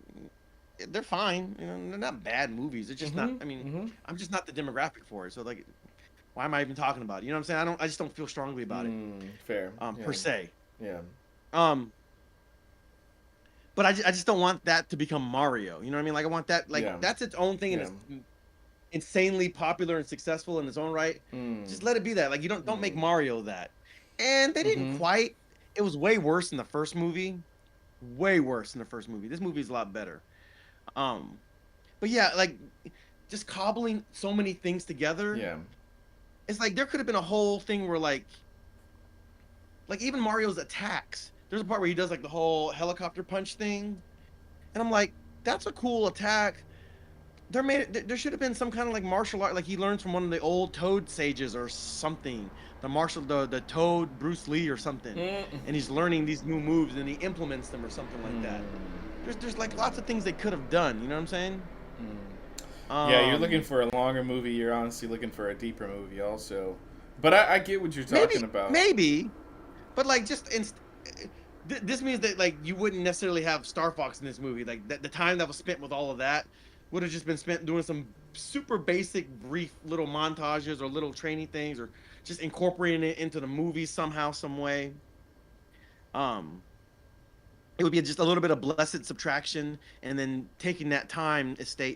they're fine. They're not bad movies. It's just not. Mm-hmm. I mean, Mm-hmm. I'm just not the demographic for it. So like, why am I even talking about it? You know what I'm saying? I just don't feel strongly about it. Fair. Per Yeah. se. Yeah. Um, but I just don't want that to become Mario. You know what I mean? Like I want that. Like Yeah. that's its own thing and Yeah. it's insanely popular and successful in its own right. Mm. Just let it be that. Like you don't make Mm. Mario that. And they didn't Mm-hmm. quite. It was way worse in the first movie. Way worse in the first movie. This movie is a lot better. Um, but yeah, like just cobbling so many things together. Yeah. It's like there could have been a whole thing where like even Mario's attacks. There's a part where he does like the whole helicopter punch thing, and I'm like, that's a cool attack. There should have been some kind of like martial art, like he learns from one of the old Toad sages or something. The Toad Bruce Lee or something, Mm. and he's learning these new moves and he implements them or something like that. There's like lots of things they could have done. You know what I'm saying? Yeah, you're looking Um, for a longer movie. You're honestly looking for a deeper movie, also. But I get what you're talking maybe about. maybe, but like this means that like you wouldn't necessarily have Star Fox in this movie. Like the time that was spent with all of that would have just been spent doing some super basic, brief little montages or little training things, or just incorporating it into the movie somehow, some way. Um, it would be just a little bit of blessed subtraction, and then taking that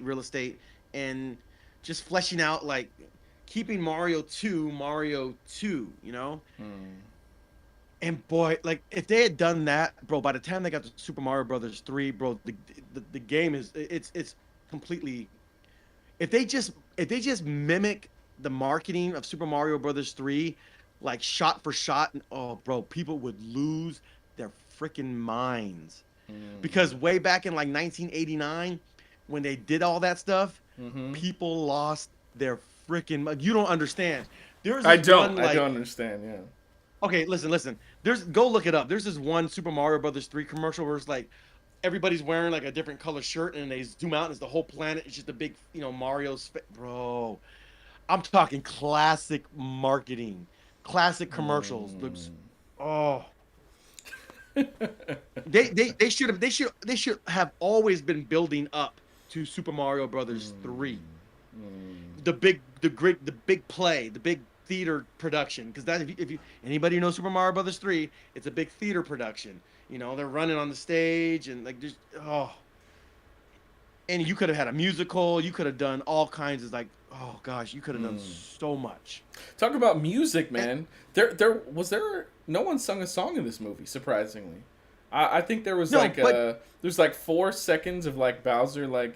real estate, and just fleshing out like keeping Mario 2, Mm. And boy, like if they had done that, bro, by the time they got to Super Mario Brothers 3, bro, the game is it's completely. If they just mimic the marketing of Super Mario Brothers 3, like shot for shot, oh, bro, people would lose their freaking minds. Mm. Because way back in like 1989, when they did all that stuff, Mm-hmm. people lost their freaking. Like, you don't understand. There's I this don't. one I like don't understand. Yeah. okay, listen. Go look it up. There's this one Super Mario Brothers 3 commercial where it's like everybody's wearing like a different color shirt and they zoom out and it's the whole planet. It's just a big, bro. I'm talking classic marketing, classic commercials. Looks, oh, they should have always been building up to Super Mario Brothers 3. The big play, the big theater production, because that if you anybody who knows Super Mario Brothers 3, it's a big theater production. They're running on the stage and like just and you could have had a musical, you could have done all kinds of like, oh gosh, you could have done so much. Talk about music, And man. There no one sung a song in this movie. Surprisingly, I think there was no, but there's like 4 seconds of like Bowser like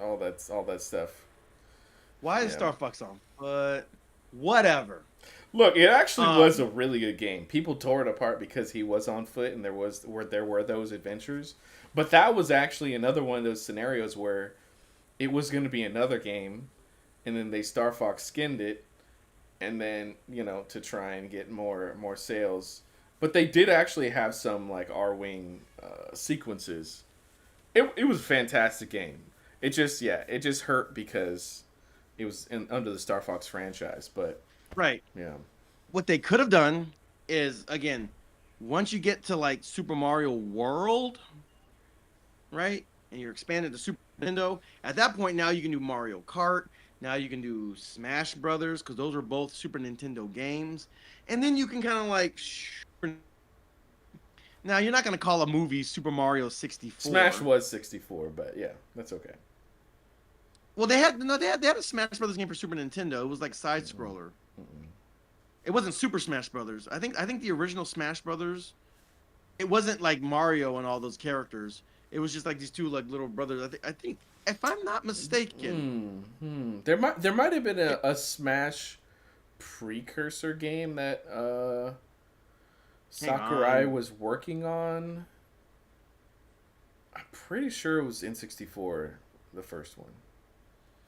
all that stuff. Why is Yeah. Star Fox on? But whatever. Look, it actually Um, was a really good game. People tore it apart because he was on foot and there were those adventures. But that was actually another one of those scenarios where it was going to be another game, and then they Star Fox skinned it, and then to try and get more sales. But they did actually have some like R-wing sequences. It was a fantastic game. It just hurt because it was under the Star Fox franchise. But right. yeah. What they could have done is, again, once you get to like Super Mario World, right, and you're expanded to Super Nintendo, at that point now you can do Mario Kart. Now you can do Smash Brothers because those are both Super Nintendo games, and then you can kind of like. Now you're not gonna call a movie Super Mario 64. Smash was 64, but yeah, that's okay. Well, they had a Smash Brothers game for Super Nintendo. It was like side scroller. It wasn't Super Smash Brothers. I think the original Smash Brothers, it wasn't like Mario and all those characters. It was just like these two like little brothers. I think if I'm not mistaken, There might have been a Smash precursor game that Sakurai was working on. I'm pretty sure it was N64, the first one.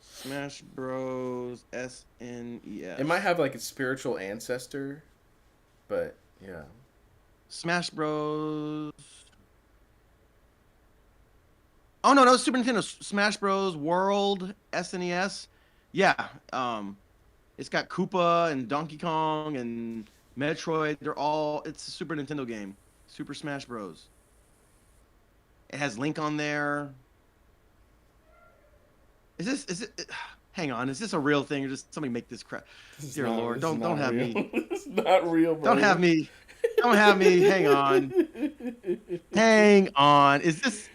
Smash Bros. SNES. It might have like a spiritual ancestor, but yeah. Smash Bros. Oh no, Super Nintendo. Smash Bros. World SNES. Yeah, it's got Koopa and Donkey Kong and Metroid. It's a Super Nintendo game. Super Smash Bros. It has Link on there. Is it? Hang on, is this a real thing or just somebody make this crap? Dear Lord, don't have real. me. It's not real, bro. Don't have me. Hang on. Hang on. Is this?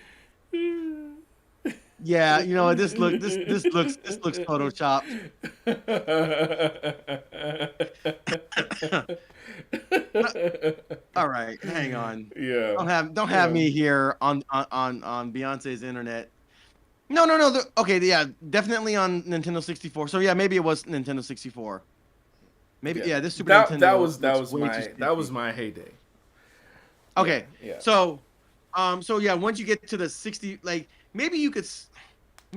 Yeah, this looks photoshopped. All right, hang on. Yeah. Don't have me here on Beyonce's internet. No. Okay, yeah, definitely on Nintendo 64. So yeah, maybe it was Nintendo 64. Maybe yeah. This Super Nintendo. That was my heyday. Okay. Yeah. So yeah, once you get to the 60, like maybe you could,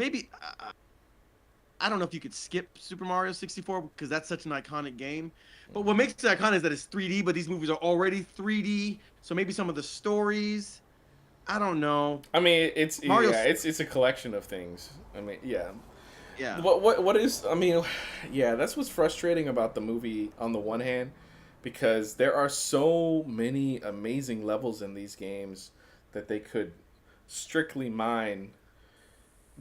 I don't know if you could skip Super Mario 64 because that's such an iconic game. But what makes it iconic is that it's 3D, but these movies are already 3D. So maybe some of the stories, I don't know. I mean, it's a collection of things. I mean, yeah. Yeah. What is? I mean, yeah. That's what's frustrating about the movie on the one hand, because there are so many amazing levels in these games that they could strictly mine.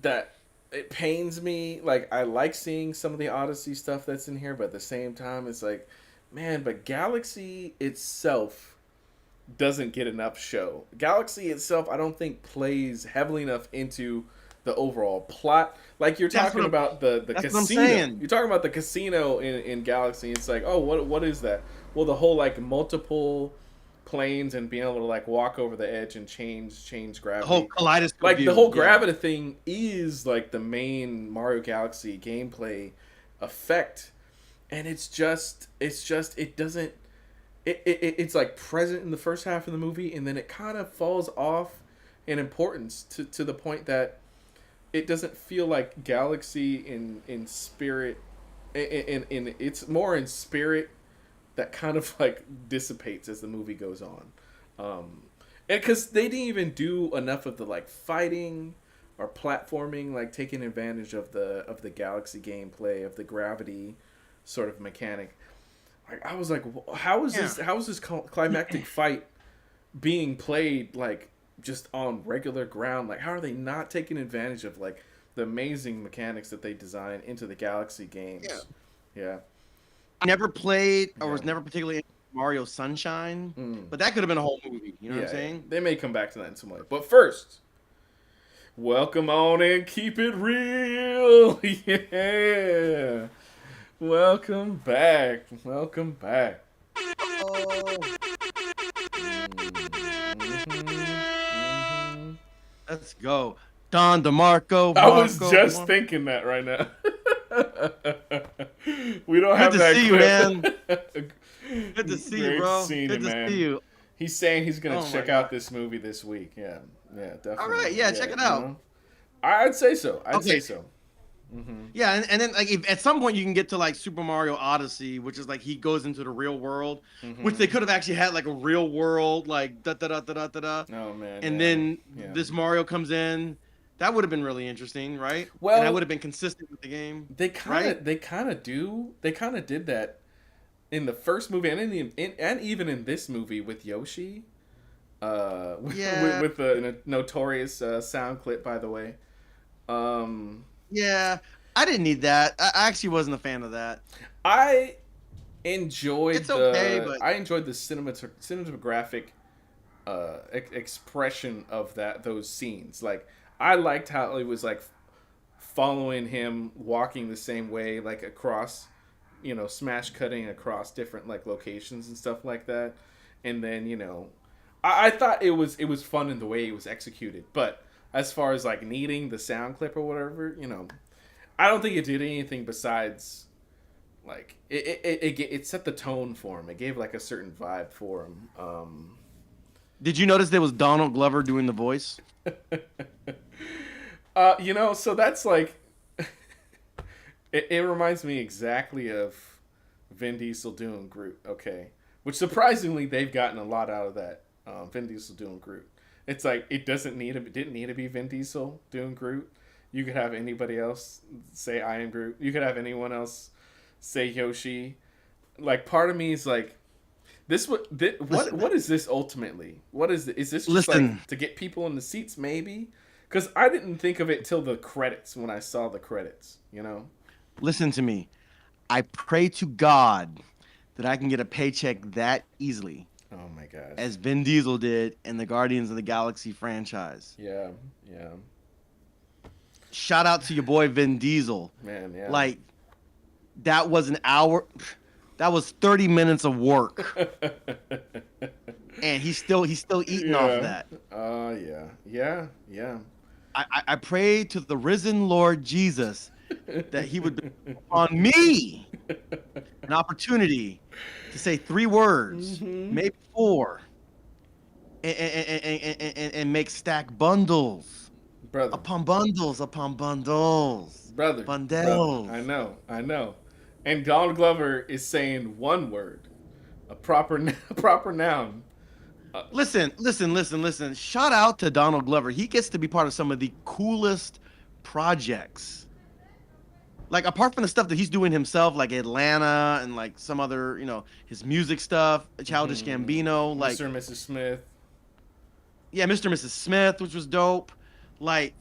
That it pains me. Like, I like seeing some of the Odyssey stuff that's in here, but at the same time, it's like, man, but Galaxy itself doesn't get enough show. Galaxy itself, I don't think plays heavily enough into the overall plot. Like, you're talking about the casino. You're talking about the casino in Galaxy. It's like, oh, what is that? Well, the whole like multiple planes and being able to like walk over the edge and change gravity. The whole kaleidoscope. Like the whole gravity thing is like the main Mario Galaxy gameplay effect, and it's like present in the first half of the movie, and then it kind of falls off in importance to the point that it doesn't feel like Galaxy in spirit. In it's more in spirit that kind of like dissipates as the movie goes on, and because they didn't even do enough of the like fighting or platforming, like taking advantage of the Galaxy gameplay, of the gravity sort of mechanic. Like, I was like, how is this climactic fight being played like just on regular ground? Like, how are they not taking advantage of like the amazing mechanics that they design into the Galaxy games? Yeah. I never played or was never particularly into Mario Sunshine, but that could have been a whole movie. You know what I'm saying? They may come back to that in some way. But first, welcome on and keep it real. Yeah. Welcome back. Welcome back. Let's go. Don DeMarco, I was Marco, just DeMarco. thinking that right now. We don't Good have to that see you, man. clip. Good to see you, Great bro. seeing Good it, to see man. you. He's saying he's gonna Oh my check god. out this movie this week. Yeah, yeah, All definitely. right, yeah, check Yeah, it you out. know, I'd say so. I'd Okay, say so. Hmm. yeah, and then like if, at some point you can get to like Super Mario Odyssey, which is like he goes into the real world, which they Hmm. could have actually had like a real world like da da da da da da da, Oh man, and yeah, then yeah. this Mario comes in. That would have been really interesting, right? And that would Well, have been consistent with the game, they kind right? of, they kind of did that in the first movie, and and even in this movie with Yoshi, Yeah, with the notorious sound clip, by the way. Um, yeah. I didn't need that. I actually wasn't a fan of that. I It's okay, but I enjoyed the cinematographic expression of those scenes. Like I liked how it was like following him walking the same way, like across, smash cutting across different like locations and stuff like that. And then I thought it was fun in the way it was executed. But as far as like needing the sound clip or whatever, I don't think it did anything besides like it set the tone for him. It gave like a certain vibe for him. did you notice there was Donald Glover doing the voice? So that's like it reminds me exactly of Vin Diesel doing Groot. Okay, which surprisingly they've gotten a lot out of that. Vin Diesel doing Groot. It's like didn't need to be Vin Diesel doing Groot. You could have anybody else say I am Groot. You could have anyone else say Yoshi. Like part of me is like Listen, what is this ultimately? What is this? Is this just listen, like to get people in the seats maybe? Because I didn't think of it till the credits when I saw the credits. listen to me. I pray to God that I can get a paycheck that easily Oh my gosh. as Vin Diesel did in the Guardians of the Galaxy franchise. Yeah, yeah, Shout out to your boy Vin Diesel. man, yeah. Like that was an hour, that was 30 minutes of work, and he's still eating off Yeah. that. Yeah. Yeah. Yeah. I pray to the risen Lord Jesus that he would bestow on me an opportunity to say 3 words, Hmm. maybe 4, and make stack bundles Brother, upon bundles upon bundles, brother. I bundles. know. I know. And Donald Glover is saying one word, a proper proper noun. Listen. Shout out to Donald Glover. He gets to be part of some of the coolest projects. Like apart from the stuff that he's doing himself, like Atlanta and like some other, his music stuff, Childish Gambino, like Mr. and Mrs. Smith. yeah, Mr. and Mrs. Smith, which was dope. Like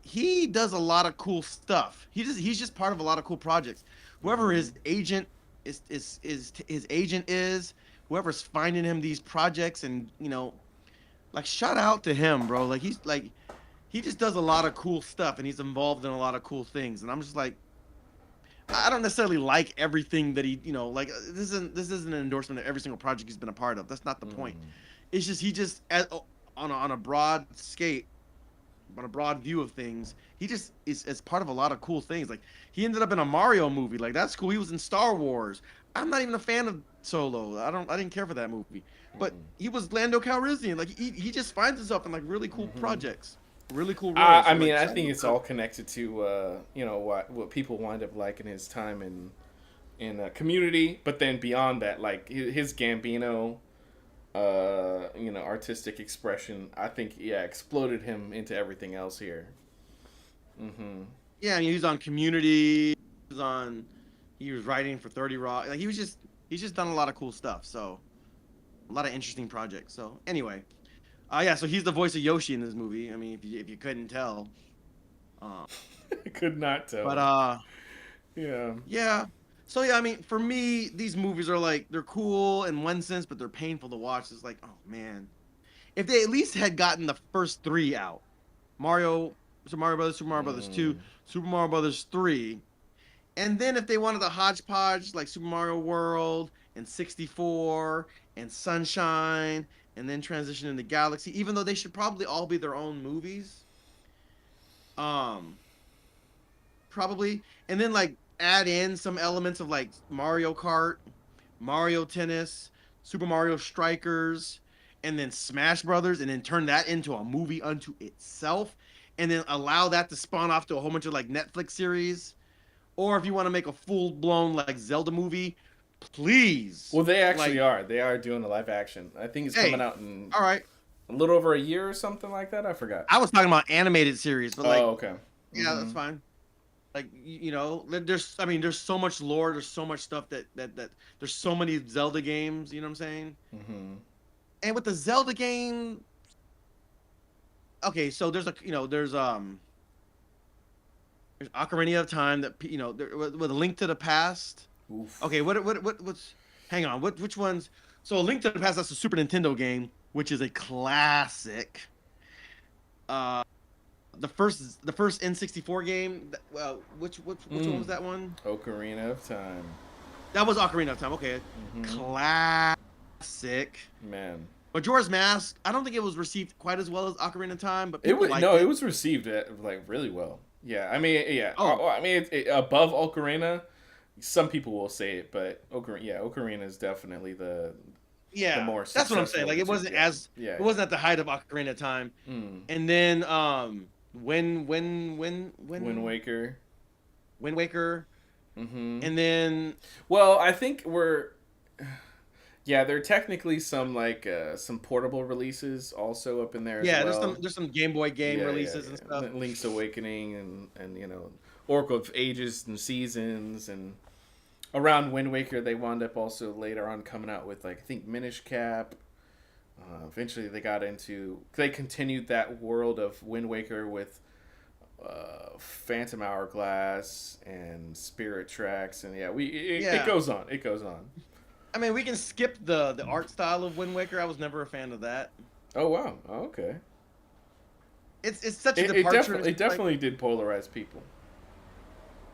he does a lot of cool stuff. He's just part of a lot of cool projects. Whoever his agent is his agent is, whoever's finding him these projects and like shout out to him, bro. Like he just does a lot of cool stuff and he's involved in a lot of cool things. And I'm just like I don't necessarily like everything that he, like this isn't an endorsement of every single project he's been a part of. That's not the point. Mm. It's just he just on a broad scale, on a broad view of things, he just is as part of a lot of cool things. Like he ended up in a Mario movie. Like that's cool. He was in Star Wars. I'm not even a fan of Solo. I didn't care for that movie. But Mm. he was Lando Calrissian. Like he just finds himself in like really cool Mhm. projects, really cool roles. I So mean, like I shout think out it's to him. all connected to what people wind up liking his time in Community, but then beyond that, like his Gambino, artistic expression. I think exploded him into everything else here. Hmm. Yeah, I mean, he was on Community. He was writing for 30 Rock. Like he's just done a lot of cool stuff. So a lot of interesting projects. So anyway, yeah. So he's the voice of Yoshi in this movie. I mean, if you couldn't tell, uh, Could not but tell. Yeah. yeah. So yeah, I mean, for me, these movies are like they're cool in one sense, but they're painful to watch. It's like, oh man, if they at least had gotten the first 3 out, Mario, Super Mario Brothers, Super Mario Brothers 2, Mm. Super Mario Brothers 3, and then if they wanted a hodgepodge like Super Mario World and 64 and Sunshine, and then transition into Galaxy, even though they should probably all be their own movies, Um, probably, and then like add in some elements of like Mario Kart, Mario Tennis, Super Mario Strikers, and then Smash Brothers, and then turn that into a movie unto itself, and then allow that to spawn off to a whole bunch of like Netflix series. Or if you want to make a full blown like Zelda movie, please, Well, they actually like, are. They are doing a live action. I think it's coming hey, out in all right. a little over a year or something like that. I forgot. I was talking about animated series, but like, Oh, okay. yeah, that's Mm-hmm. fine. Like, there's, I mean, there's so much lore, there's so much stuff that there's so many Zelda games, you know what I'm saying? Mm-hmm. And with the Zelda game, okay, so there's Ocarina of Time that with a Link to the Past. Oof. Okay, what's hang on, which ones? So a Link to the Past, that's a Super Nintendo game, which is a classic. Uh, the first N64 game. Well, which one was Mm. that one? Ocarina of Time. That was Ocarina of Time. Okay, Mm-hmm. classic. Man. Majora's Mask. I don't think it was received quite as well as Ocarina of Time, but It people was liked no, it it. was received like really well. Yeah, I mean, yeah. Oh, I mean, above Ocarina. Some people will say it, but Ocarina is definitely the yeah, more that's what I'm saying. successful of Like the it two. wasn't Yeah, as yeah, it wasn't at the height of Ocarina of Time. yeah. Mm. And then Wind Waker. Wind Waker, Mm-hmm. and then Well, I think yeah, there are technically some portable releases also up in there as yeah, well. there's some Game Boy game Yeah, yeah, releases and yeah. stuff. Link's Awakening and Oracle of Ages and Seasons and around Wind Waker they wound up also later on coming out with like I think Minish Cap. Eventually they continued that world of Wind Waker with Phantom Hourglass and Spirit Tracks and yeah it Yeah, goes on it goes on. I mean we can skip the art style of Wind Waker. I was never a fan of that. Oh wow. Oh, okay. It's such a It departure. definitely It's it just like definitely did polarize people,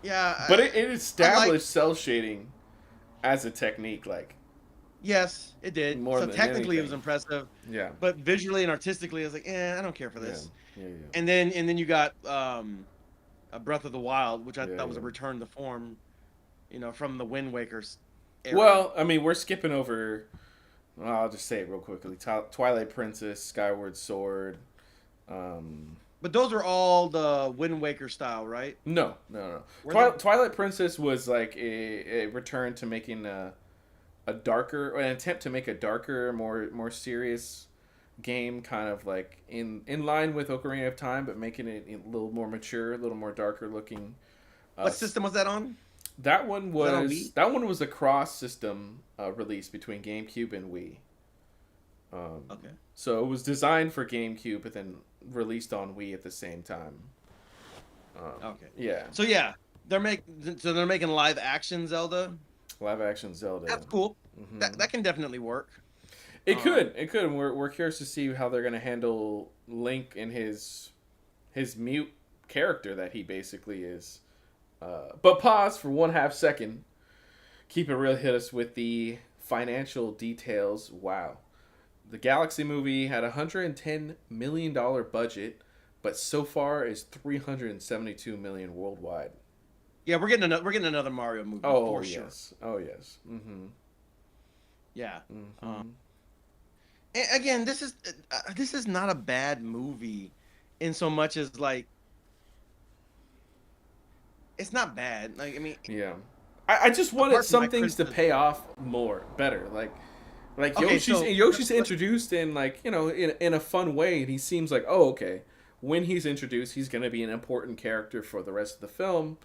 yeah, but it I like established cell shading as a technique, like yes, it did. more So than technically it was anything. impressive, Yeah, but visually and artistically, I was like, I don't care for yeah, this. yeah, And then you got a Breath of the Wild, which I yeah, thought was a yeah. return to form, from the Wind Waker's era. Well, I mean, we're skipping over. Well, I'll just say it real quickly: Twilight Princess, Skyward Sword. Um, But those are all the Wind Waker style, right? no, no, no. Were they? Twilight Princess was like a return to making a darker, an attempt to make a darker, more serious game, kind of like in line with Ocarina of Time, but making it a little more mature, a little more darker looking. What system was that on? Was that on Wii? That one was a cross system release between GameCube and Wii. Okay. So it was designed for GameCube, but then released on Wii at the same time. Okay. Yeah, So yeah, they're making live action Zelda. live action Zelda. That's cool. Hmm. That can definitely work. It could. We're curious to see how they're gonna handle Link and his mute character that he basically is. But pause for 1/2 second. Keep it real. Hit us with the financial details. Wow. The Galaxy movie had $110 million budget, but so far is 372 million worldwide. Yeah, we're getting another Mario movie Oh for sure. yes. Oh yes. Mm-hmm. Yeah. Mm-hmm. And again, this is not a bad movie, in so much as like it's not bad. Like I mean, Yeah. I just wanted apart from some my things to criticism. pay off more, better. Like Okay, Yoshi's introduced in like in a fun way, and he seems like okay. When he's introduced, he's going to be an important character for the rest of the film,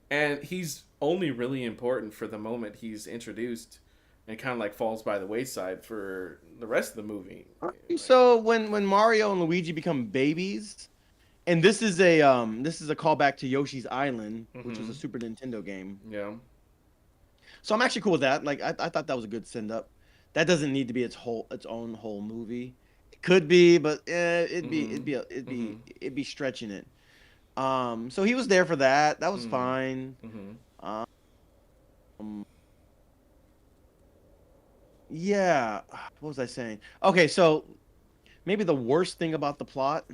and he's only really important for the moment he's introduced, and kind of like falls by the wayside for the rest of the movie. So when Mario and Luigi become babies, and this is a callback to Yoshi's Island, which was a Mhm. Super Nintendo game. Yeah. So I'm actually cool with that. Like I thought that was a good send up. That doesn't need to be its own whole movie. It could be, but Mhm. Mhm. it'd be stretching it. So he was there for that. That was Mhm. fine. Mhm. Um, yeah. What was I saying? Okay, so maybe the worst thing about the plot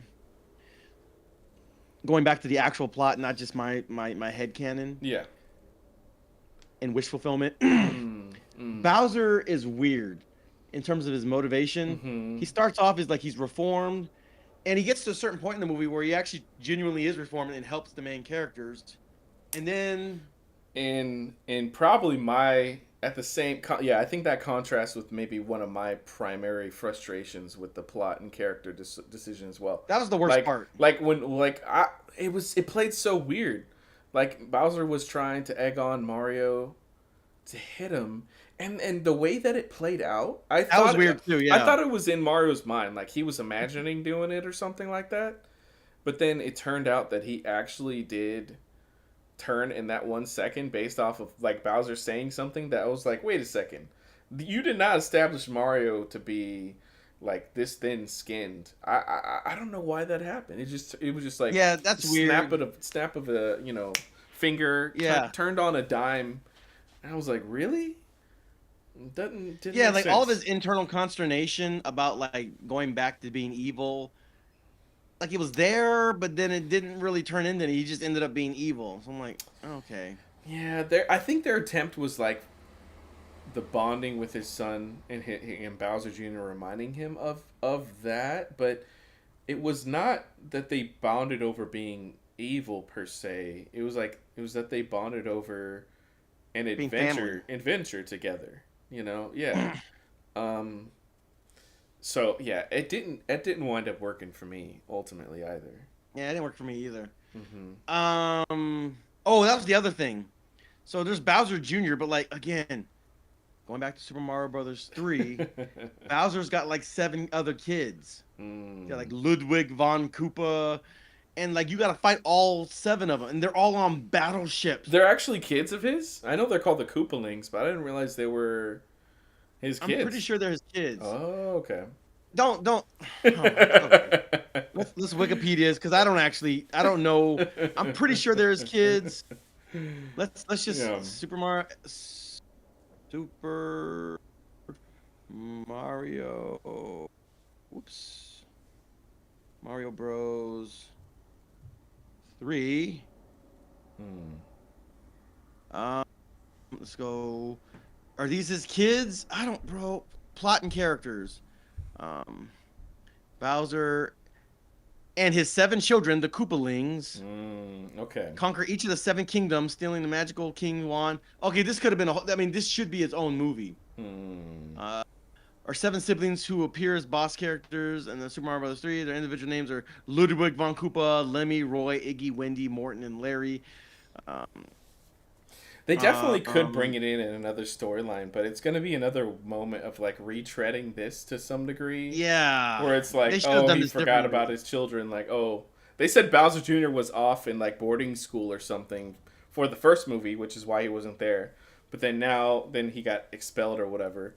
going back to the actual plot, not just my headcanon Yeah. and wish fulfillment. Mm, mm, Bowser is weird in terms of his motivation. mm-hmm. He starts off as like he's reformed, and he gets to a certain point in the movie where he actually genuinely is reformed and helps the main characters. And then, And probably my at the same yeah, I think that contrasts with maybe one of my primary frustrations with the plot and character decision as well. that was the worst part. Like when like I it played so weird. Like Bowser was trying to egg on Mario to hit him, and the way that it played out, That was weird too. I Yeah. thought it was in Mario's mind, like he was imagining doing it or something like that. But then it turned out that he actually did turn in that 1 second based off of like Bowser saying something that I was like, wait a second, you did not establish Mario to be like this thin skinned. I don't know why that happened. It was just like Yeah, that's weird. snap of a finger Yeah. turned on a dime, and I was like, really? Didn't Yeah, make like all of sense. his internal consternation about like going back to being evil, like it was there, but then it didn't really turn into it. He just ended up being evil. So I'm like, okay. Yeah, I think their attempt was like the bonding with his son and Bowser Jr. reminding him of that, but it was not that they bonded over being evil per se. It was that they bonded over an Being family. adventure together. Yeah. Um. So yeah, it didn't wind up working for me ultimately either. Yeah, it didn't work for me either. Mm-hmm. Oh, that was the other thing. So there's Bowser Jr., but like again, going back to Super Mario Brothers 3, Bowser's got like 7 other kids. Got like Mm. Ludwig von Koopa, and like you got to fight all 7 of them, and they're all on battleships. They're actually kids of his. I know they're called the Koopalings, but I didn't realize they were his I'm pretty kids. sure they're his kids. Oh, okay. Don't. Oh my. Okay. Let's Wikipedia because I don't know. I'm pretty sure they're his kids. Let's Yeah. just Super Mario. Whoops. Mario Bros. 3. Hmm. Um, let's go. Are these his kids? I don't, bro. Plot and characters. Um, Bowser and his 7 children, the Koopalings, Okay. conquer each of the 7 kingdoms, stealing the magical King Wand. Okay, this could have been I mean, this should be its own movie. Hmm. Uh, our 7 siblings who appear as boss characters in the Super Mario Bros. 3. Their individual names are Ludwig von Koopa, Lemmy, Roy, Iggy, Wendy, Morton, and Larry. Um, They definitely could bring um, it in another storyline, but it's going to be another moment of like retreading this to some degree, yeah, where it's they like, should have oh, done he this forgot differently. about his children. Like, oh, they said Bowser Jr. was off in like boarding school or something for the first movie, which is why he wasn't there. But then he got expelled or whatever.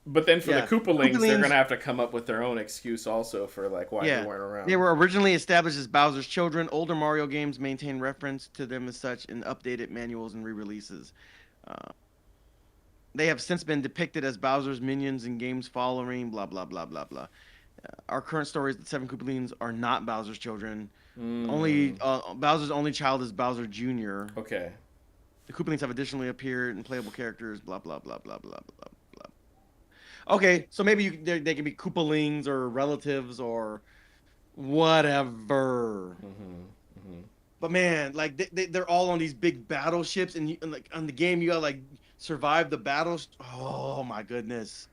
But then for the Yeah, Koopalings, they're Koopalings. gonna have to come up with their own excuse also for like why they Yeah, weren't they around. were originally established as Bowser's children. Older Mario games maintain reference to them as such in updated manuals and re-releases. Uh, they have since been depicted as Bowser's minions in games following. Blah blah blah blah blah. Our current story is that 7 Koopalings are not Bowser's children. Only Mm, Bowser's only child is Bowser Jr. okay. The Koopalings have additionally appeared in playable characters. Blah blah blah blah blah blah blah. Okay, so maybe they can be Koopalings or relatives or whatever. Mm-hmm. Mm-hmm. But man, like they're all on these big battleships, and like on the game, you gotta like survive the battles. Oh my goodness!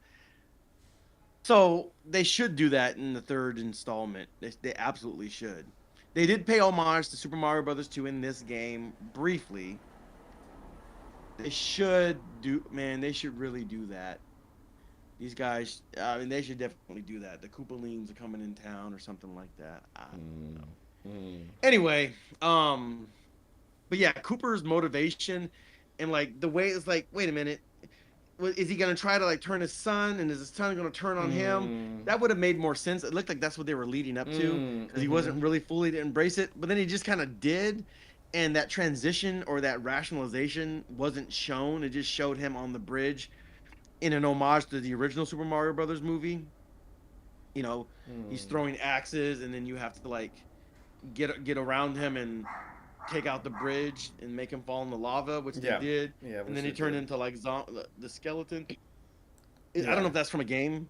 So they should do that in the 3rd installment. They absolutely should. They did pay homage to Super Mario Brothers 2 in this game briefly. They should do, man. They should really do that. These guys, I mean, they should definitely do that. The Koopalings are coming in town or something like that. I don't know. Mm-hmm. Anyway, but yeah, Cooper's motivation and like the way it's like, wait a minute, is he gonna try to like turn his son, and is his son gonna turn on him? Mm, That would have made more sense. It looked like that's what they were leading up to because he mm-hmm. wasn't really fully to embrace it, but then he just kind of did, and that transition or that rationalization wasn't shown. It just showed him on the bridge in an homage to the original Super Mario Brothers movie. You know, he's Mm. throwing axes, and then you have to like get around him and take out the bridge and make him fall in the lava, which they Yeah, did, yeah, and which then he they turned did. into like the skeleton. I don't Yeah. know if that's from a game.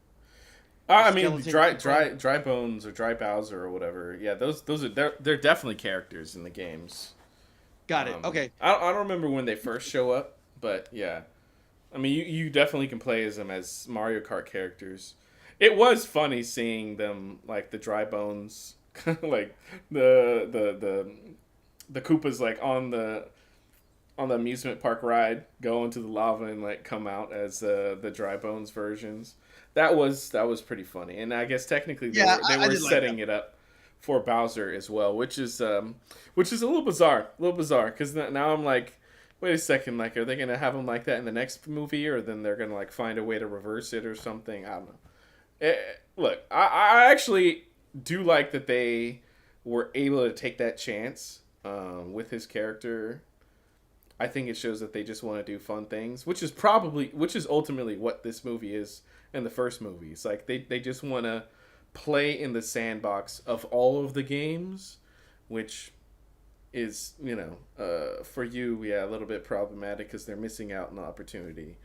The I mean, skeleton Koopa. dry bones or dry Bowser or whatever. Yeah, those are they're definitely characters in the games. Got it. Okay. I don't remember when they first show up, but yeah, I mean, you definitely can play as them as Mario Kart characters. It was funny seeing them like the dry bones, like the Koopas like on the amusement park ride go into the lava and like come out as the dry bones versions. That was pretty funny, and I guess technically they Yeah, were they I were did like that. setting it up for Bowser as well, which is a little bizarre because now I'm like, wait a second, like are they gonna have him like that in the next movie, or then they're gonna like find a way to reverse it or something? I don't know. Look, I actually do like that they were able to take that chance with his character. I think it shows that they just want to do fun things, which is ultimately what this movie is in the first movie. It's like they just want to play in the sandbox of all of the games, which is, for you, yeah, a little bit problematic because they're missing out on the opportunity.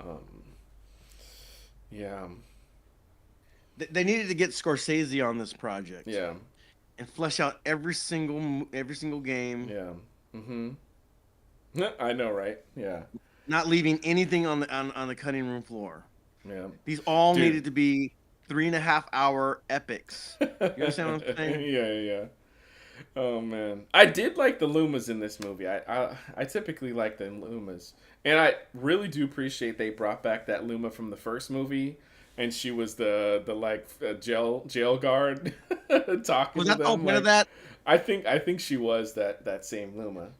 Um, yeah, They needed to get Scorsese on this project yeah, and flesh out every single game, yeah. Mm-hmm. I know, right? Yeah, not leaving anything on the cutting room floor. yeah, These all dude. needed to be 3.5 hour epics. You understand what I'm Yeah, saying? yeah, yeah. Oh man, I did like the Lumas in this movie. I typically like the Lumas, and I really do appreciate they brought back that Luma from the first movie, and she was the like jail guard talking Was to that the whole them. point of Like, that? I think she was that same Luma.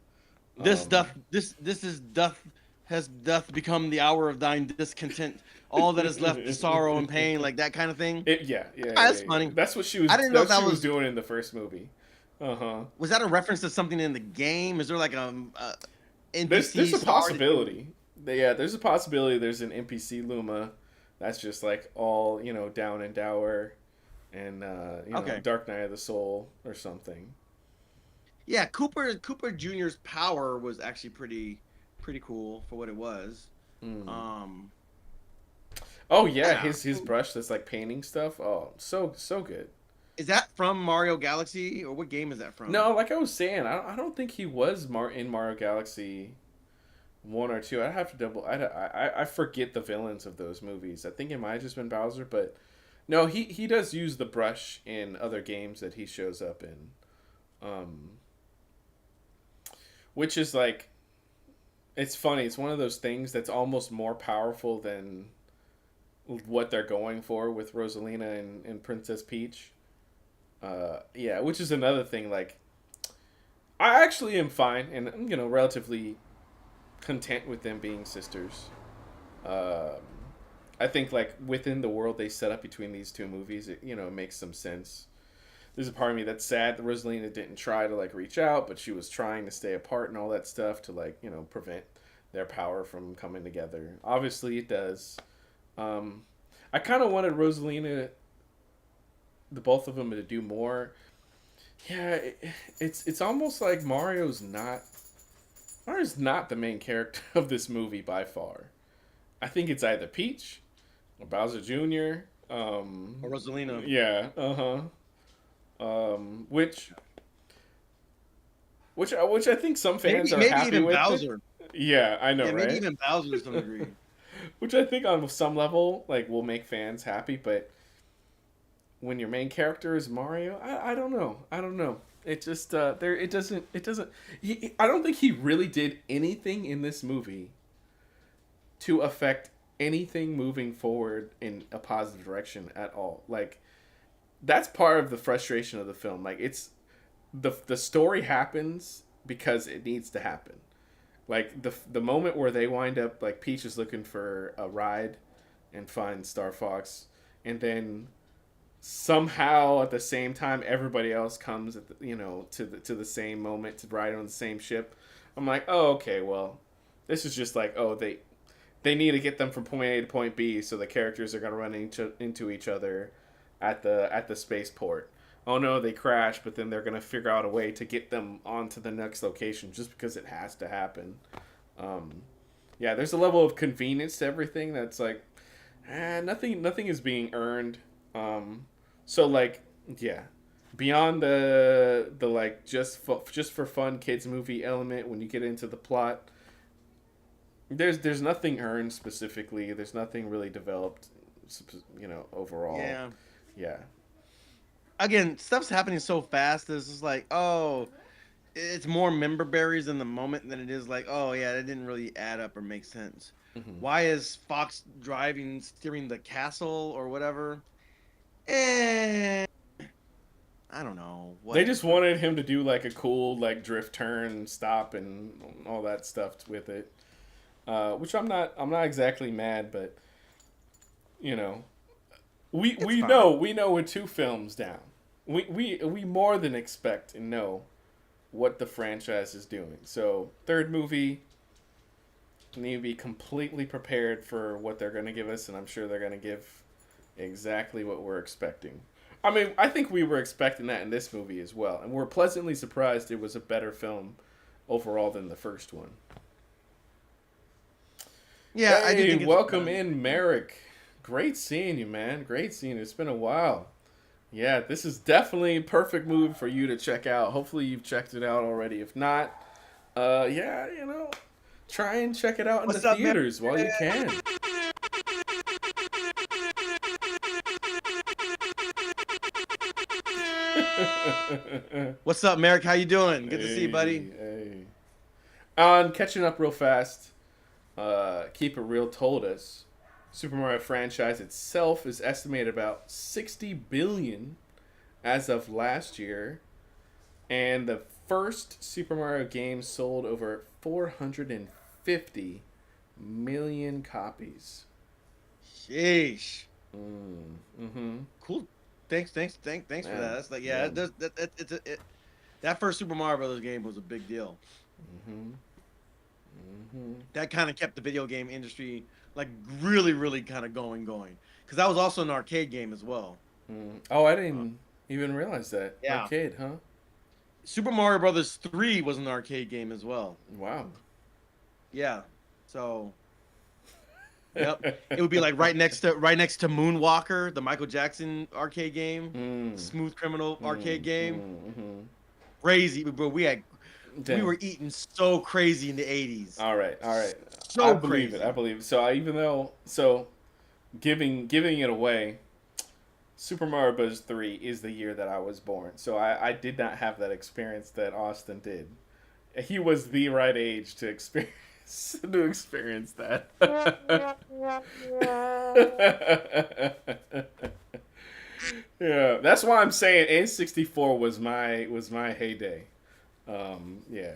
This Um, doth this is doth become the hour of thine discontent. All that is left is sorrow and pain, like that kind of thing. yeah, yeah, Ah, yeah, that's yeah. funny. That's what she was. I didn't know if That's what that she was was doing in the first movie. Uh huh. was that a reference to something in the game? Is there like There's NPC a star? possibility. Yeah, there's a possibility there's an NPC Luma that's just like all, down and dour and Okay. Dark Knight of the Soul or something. Yeah, Cooper Jr.'s power was actually pretty cool for what it was. Mm. Um, Oh yeah, yeah. his brush that's like painting stuff. Oh, so good. Is that from Mario Galaxy or what game is that from? No, like I was saying, I don't think he was in Mario Galaxy 1 or 2. I'd have to double. I forget the villains of those movies. I think it might have just been Bowser, but no, he does use the brush in other games that he shows up in. Um, which is like, it's funny. It's one of those things that's almost more powerful than what they're going for with Rosalina and Princess Peach. Yeah, which is another thing. Like, I actually am fine and relatively content with them being sisters. Um, I think like within the world they set up between these two movies, it makes some sense. There's a part of me that's sad that Rosalina didn't try to like reach out, but she was trying to stay apart and all that stuff to like prevent their power from coming together. Obviously, it does. Um, I kind of wanted Rosalina, the both of them, to do more. Yeah, it's almost like Mario's not the main character of this movie by far. I think it's either Peach or Bowser Jr. Or Rosalina? Yeah, uh huh. Which I think some fans Maybe are maybe happy even with it. Bowser. Yeah, I know, Yeah, maybe right? even Bowser to some degree. Which I think on some level like will make fans happy, but when your main character is Mario, I don't know. I don't know. It just there it doesn't I don't think he really did anything in this movie to affect anything moving forward in a positive direction at all. Like that's part of the frustration of the film. Like it's the story happens because it needs to happen. Like the moment where they wind up like Peach is looking for a ride and finds Star Fox, and then somehow at the same time everybody else comes at to the same moment to ride on the same ship. I'm like, oh okay, well this is just like, oh they need to get them from point A to point B, so the characters are gonna run into each other at the spaceport. oh no, they crashed, but then they're gonna figure out a way to get them onto the next location just because it has to happen. Um, yeah, there's a level of convenience to everything that's like, nothing is being earned. So like, yeah, beyond the like just for fun kids movie element, when you get into the plot, there's nothing earned specifically. There's nothing really developed, overall. Yeah. Yeah. Again, stuff's happening so fast. It's just like, oh, it's more member berries in the moment than it is like, oh yeah, that didn't really add up or make sense. Hmm. Why is Fox steering the castle or whatever? Eh, I don't know. They just Whatever. wanted him to do like a cool like drift turn, stop, and all that stuff with it. Which I'm not exactly mad, but you know, we It's we fine. know we know we're two films down. We more than expect and know what the franchise is doing. So third movie, need to be completely prepared for what they're going to give us, and I'm sure they're going to give exactly what we're expecting. I mean, I think we were expecting that in this movie as well, and we're pleasantly surprised it was a better film overall than the first one. Yeah, I do Hey, think it's welcome better. in, Merrick. Great seeing you, man. Great seeing you. It's been a while. Yeah, this is definitely a perfect movie for you to check out. Hopefully, you've checked it out already. If not, yeah, try and check it out in the What's up, man? theaters while you can. What's up, Merrick? How you doing? Good to see you, buddy. Hey, hey. On catching up real fast, Keep It Real told us Super Mario franchise itself is estimated about 60 billion as of last year, and the first Super Mario game sold over 450 million copies. Sheesh. Mm-hmm. Cool. Thanks for that. Man, That's like, yeah, yeah. that first Super Mario Brothers game was a big deal. Mm-hmm. Mm-hmm. That kind of kept the video game industry like really, really kind of going. Because that was also an arcade game as well. Mm. Oh, I Uh, didn't even realize that. yeah. Arcade, huh? Super Mario Brothers 3 was an arcade game as well. Wow. Yeah. So, yep. It would be like right next to Moonwalker, the Michael Jackson arcade game, Mm. Smooth Criminal arcade Mm. game. Mm. Crazy, bro. We Mm-hmm. were eating so crazy in the 80s. All right, all right. I So believe it. I crazy. believe it. So even though giving it away, Super Mario Bros. 3 is the year that I was born. So I did not have that experience that Austin did. He was the right age to experience to experience that. Yeah, that's why I'm saying N64 was my heyday. Yeah,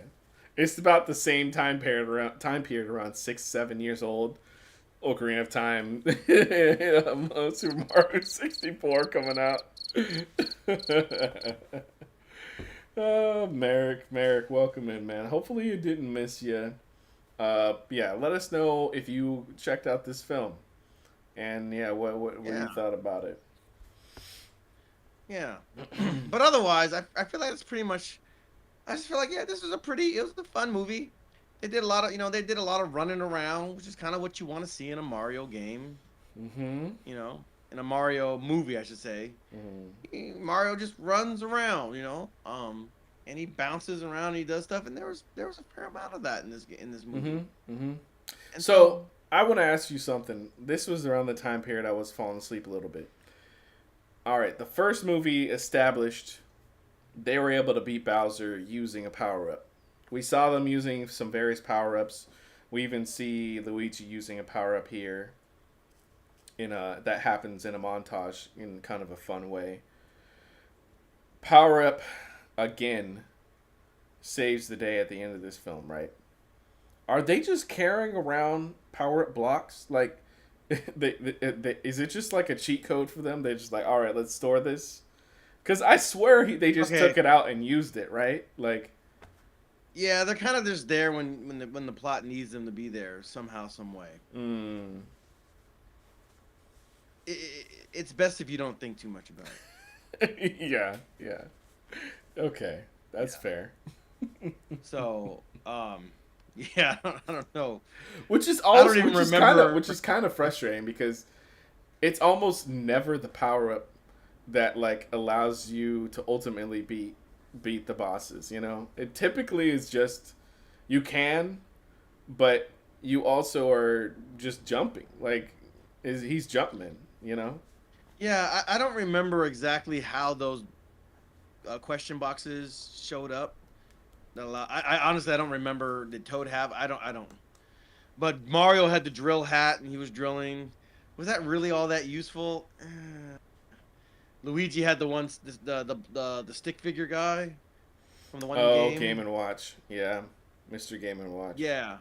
it's about the same time period around 6 7 years old. Ocarina of Time, Super Mario 64 coming out. Oh, Merrick, welcome in, man. Hopefully you didn't miss you. Yeah, let us know if you checked out this film, and yeah, what you Yeah, thought about it. yeah. But otherwise, I feel like it's pretty much. I just feel like yeah, it was a fun movie. They did a lot of running around, which is kind of what you want to see in a Mario game. Mm-hmm. In a Mario movie, I should say. Mm-hmm. Mario just runs around, and he bounces around and he does stuff, and there was a fair amount of that in this Mm-hmm. movie. Mm-hmm. And So so, I want to ask you something. This was around the time period I was falling asleep a little bit. All right, the first movie established they were able to beat Bowser using a power up. We saw them using some various power ups. We even see Luigi using a power up here. That happens in a montage in kind of a fun way. Power up again saves the day at the end of this film, right? Are they just carrying around power up blocks? Like, is it just like a cheat code for them? They're just like, all right, let's store this. Because I swear they just okay, took it out and used it, right? Like, yeah, they're kind of just there when the plot needs them to be there somehow, some way. mm, It's best if you don't think too much about it. Yeah, yeah. Okay, that's fair. So, yeah, I don't know. Which is I don't also even which remember. is kind of frustrating because it's almost never the power up that like allows you to ultimately beat the bosses. You know, it typically is just you can, but you also are just jumping. Like, is he's jumping? You know. Yeah, I don't remember exactly how those question boxes showed up. I honestly I don't remember. Did Toad have? I don't. But Mario had the drill hat and he was drilling. Was that really all that useful? Luigi had the one the stick figure guy from the one Oh, Game game. and Watch. Yeah, Mr. Game and Watch. Yeah,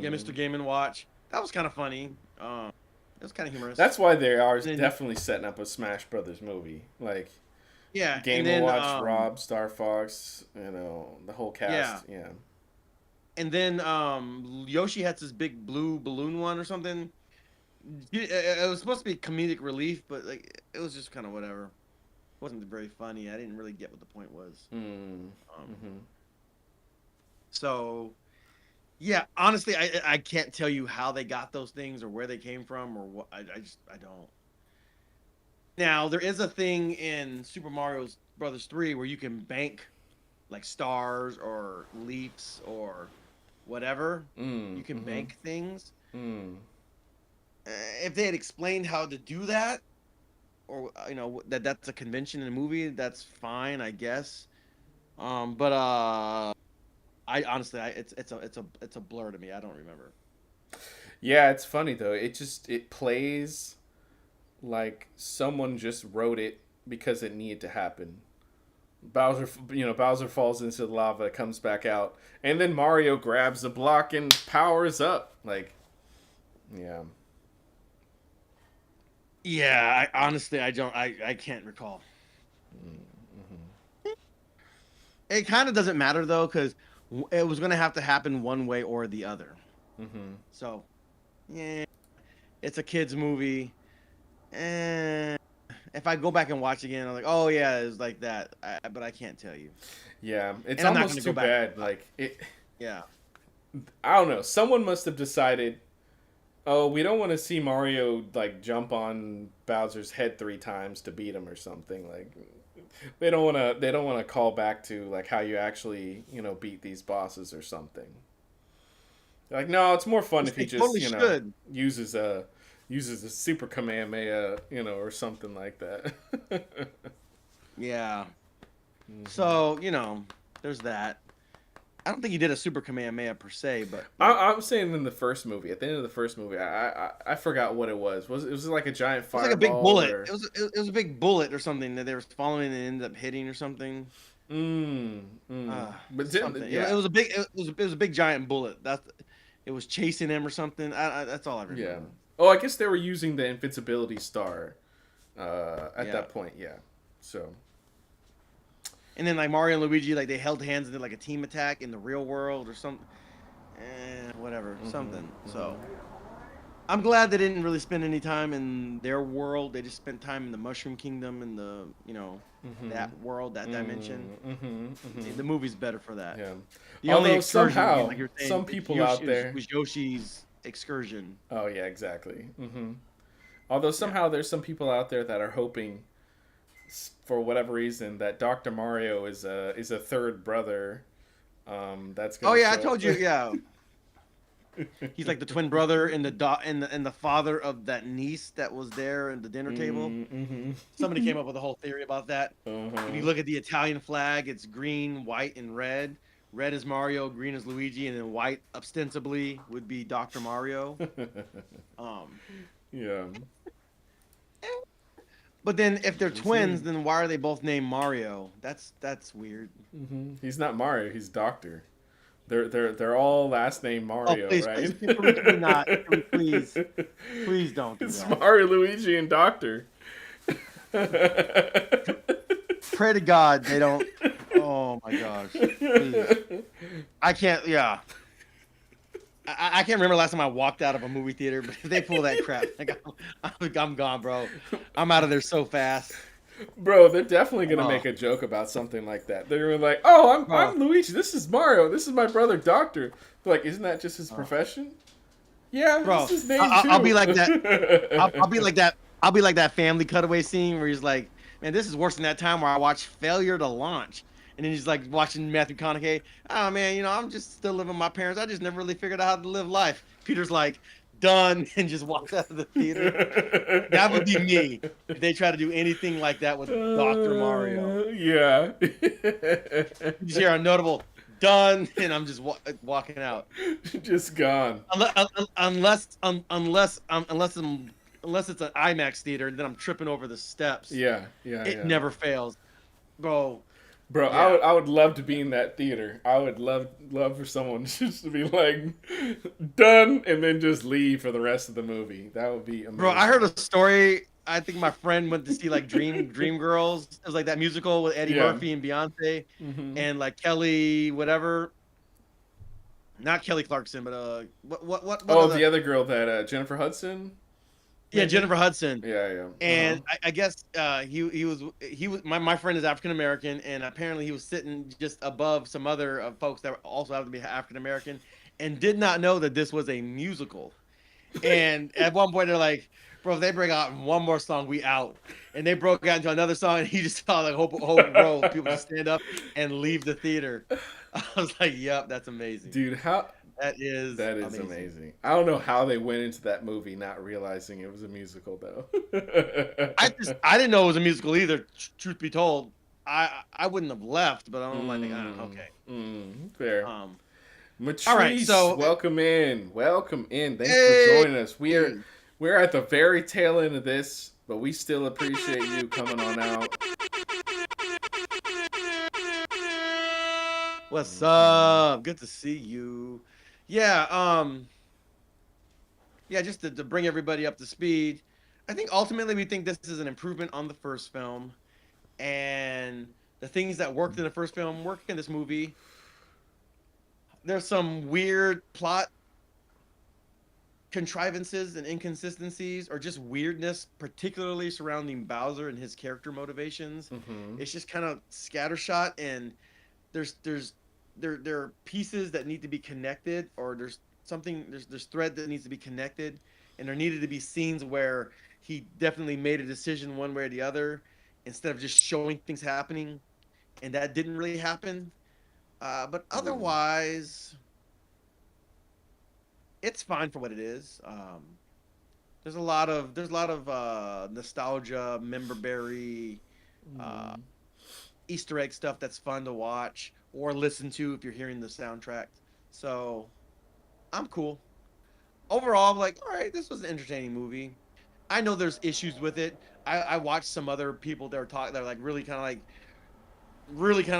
yeah, Hmm. Mr. Game and Watch. That was kind of funny. It was kind of humorous. That's why they are And then definitely setting up a Smash Brothers movie. Like yeah, and Game and then Watch, Rob, Star Fox, you know, the whole yeah, cast. Yeah. Yoshi had this big blue balloon one or something. It was supposed to be comedic relief, but like it was just kind of whatever. It wasn't very funny. I didn't really get what the point was. Mm. Um, Hmm. so yeah, honestly, I can't tell you how they got those things or where they came from or what. I don't. Now there is a thing in Super Mario Brothers 3 where you can bank like stars or leaps or whatever. Mm. You can Hmm. bank things. Mm. Uh, if they had explained how to do that, or that's a convention in a movie, that's fine, I guess. But I honestly, it's a blur to me. I don't remember. Yeah, it's funny though. It plays like someone just wrote it because it needed to happen. Bowser falls into the lava, comes back out, and then Mario grabs the block and powers up. Like, yeah. Yeah, I honestly, I don't, I can't recall. It kind of doesn't matter though, because it was gonna have to happen one way or the other. Mm-hmm. So, yeah, it's a kids movie. Eh, if I go back and watch again, I'm like, oh yeah, it was like that. But I can't tell you, Yeah, it's and I'm not almost gonna go too back. bad. Like it, Yeah, I don't know. Someone must have decided, oh, we don't want to see Mario like jump on Bowser's head 3 times to beat him or something. Like they don't want to. They don't want to call back to like how you actually beat these bosses or something. Like no, it's more fun which if he they just totally should. uses a super Kamehameha or something like that. Yeah. Hmm. So there's that. I don't think he did a Super Kamehameha per se, but I'm saying in the first movie, at the end of the first movie, I forgot what it was. Was it like a giant it was like a big fireball bullet. or? It was a big bullet or something that they were following and ended up hitting or something. Mm, mm. But didn't Something. It yeah was a big. It was a big giant bullet. It was chasing him or something. That's all I yeah. remember. Oh, I guess they were using the invincibility star at Yeah. that point. Yeah. So. And then like Mario and Luigi, like they held hands and did like a team attack in the real world or something. Whatever, Hmm. something. Hmm. So I'm glad they didn't really spend any time in their world. They just spent time in the Mushroom Kingdom and Hmm. that world, that dimension. Hmm. Hmm. The movie's better for that. Yeah. The only Although excursion, again, somehow like you're saying, some people out there. Was Yoshi's excursion. Oh yeah, exactly. Hmm. Although Yeah. somehow there's some people out there that are hoping, for whatever reason, that Dr. Mario is a third brother. That's Oh gonna yeah, I show told up. you. Yeah, he's like the twin brother and the father of that niece that was there at the dinner table. Somebody Mm-hmm. came up with a whole theory about that. If you Uh-huh. look at the Italian flag, it's green, white, and red. Red is Mario, green is Luigi, and then white ostensibly would be Dr. Mario. Um, Yeah. but then if they're We'll see. twins, then why are they both named Mario? That's weird. He's not Mario. He's Doctor. They're all last name Oh, Mario, please, right? please, can we not? Can we please don't do It's that. Mario, Luigi, and Doctor. Pray to God they don't. Oh my gosh, please. I can't. Yeah, I can't remember last time I walked out of a movie theater, but if they pull that crap, like I'm gone, bro. I'm out of there so fast. Bro, they're definitely gonna Oh, make a joke about something like that. They're gonna be like, "Oh, I'm bro, Luigi. This is Mario. This is my brother, Doctor." They're like, isn't that just his oh, profession? Yeah, it's bro. his name I'll be too. like that. I'll be like that. I'll be like that family cutaway scene where he's like, "Man, this is worse than that time where I watched Failure to Launch," and then he's like watching Matthew McConaughey. Oh man, I'm just still living with my parents. I just never really figured out how to live life. Peter's like, done, and just walks out of the theater. That would be me if they try to do anything like that with Dr. Mario. Yeah. You just hear a notable done, and I'm just walking out. Just gone. Unless it's an IMAX theater, then I'm tripping over the steps. Yeah, yeah, It yeah. never fails, bro. Bro, Yeah, I would love to be in that theater. I would love for someone just to be like done and then just leave for the rest of the movie. That would be bro. I heard amazing. a story. I think my friend went to see like Dreamgirls. It was like that musical with Eddie Yeah. Murphy and Beyonce Hmm. and like Kelly whatever. Not Kelly Clarkson, but what Oh, other? the other girl that Jennifer Hudson, Yeah, maybe. Jennifer Hudson. Yeah, yeah. Uh-huh. And I guess he was my friend is African American, and apparently he was sitting just above some other folks that also happen to be African American, and did not know that this was a musical. And at one point they're like, "Bro, if they bring out one more song, we out." And they broke out into another song, and he just saw the whole row of people just stand up and leave the theater. I was like, "Yep, that's amazing. Dude, how That is that is amazing." amazing. I don't know how they went into that movie not realizing it was a musical though. I didn't know it was a musical either. Truth be told, I wouldn't have left, but I'm like, okay. Fair. Um, all right, Matrice, so welcome in. Welcome in. Thanks for hey, joining us. We're at the very tail end of this, but we still appreciate you coming on out. what's Mhm. up? Good to see you. Yeah, yeah, just to bring everybody up to speed. I think ultimately we think this is an improvement on the first film, and the things that worked in the first film work in this movie. There's some weird plot contrivances and inconsistencies or just weirdness, particularly surrounding Bowser and his character motivations. Mhm. It's just kind of scattershot, and there's there are pieces that need to be connected, or there's thread that needs to be connected, and there needed to be scenes where he definitely made a decision one way or the other instead of just showing things happening, and that didn't really happen. But Mm. otherwise, it's fine for what it is. There's a lot of nostalgia, memberberry, uh, Mm. Easter egg stuff that's fun to watch or listen to if you're hearing the soundtrack. So I'm cool. Overall, I'm like, all right, this was an entertaining movie. I know there's issues with it. I watched some other people that are talking that are like really kind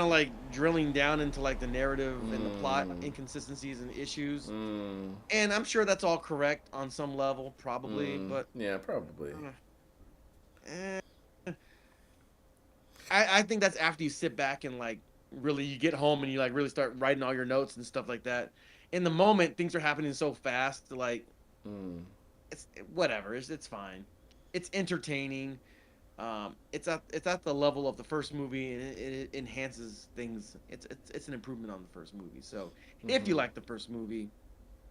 of like drilling down into like the narrative and the plot Mm. inconsistencies and issues. Mm. And I'm sure that's all correct on some level, probably, Mm. but Yeah, probably. eh, I think that's after you sit back and like really you get home and you like really start writing all your notes and stuff like that. In the moment, things are happening so fast, like Mm. it's whatever. It's fine. It's entertaining. It's at the level of the first movie, and it enhances things. It's an improvement on the first movie. So if you Mhm. like the first movie,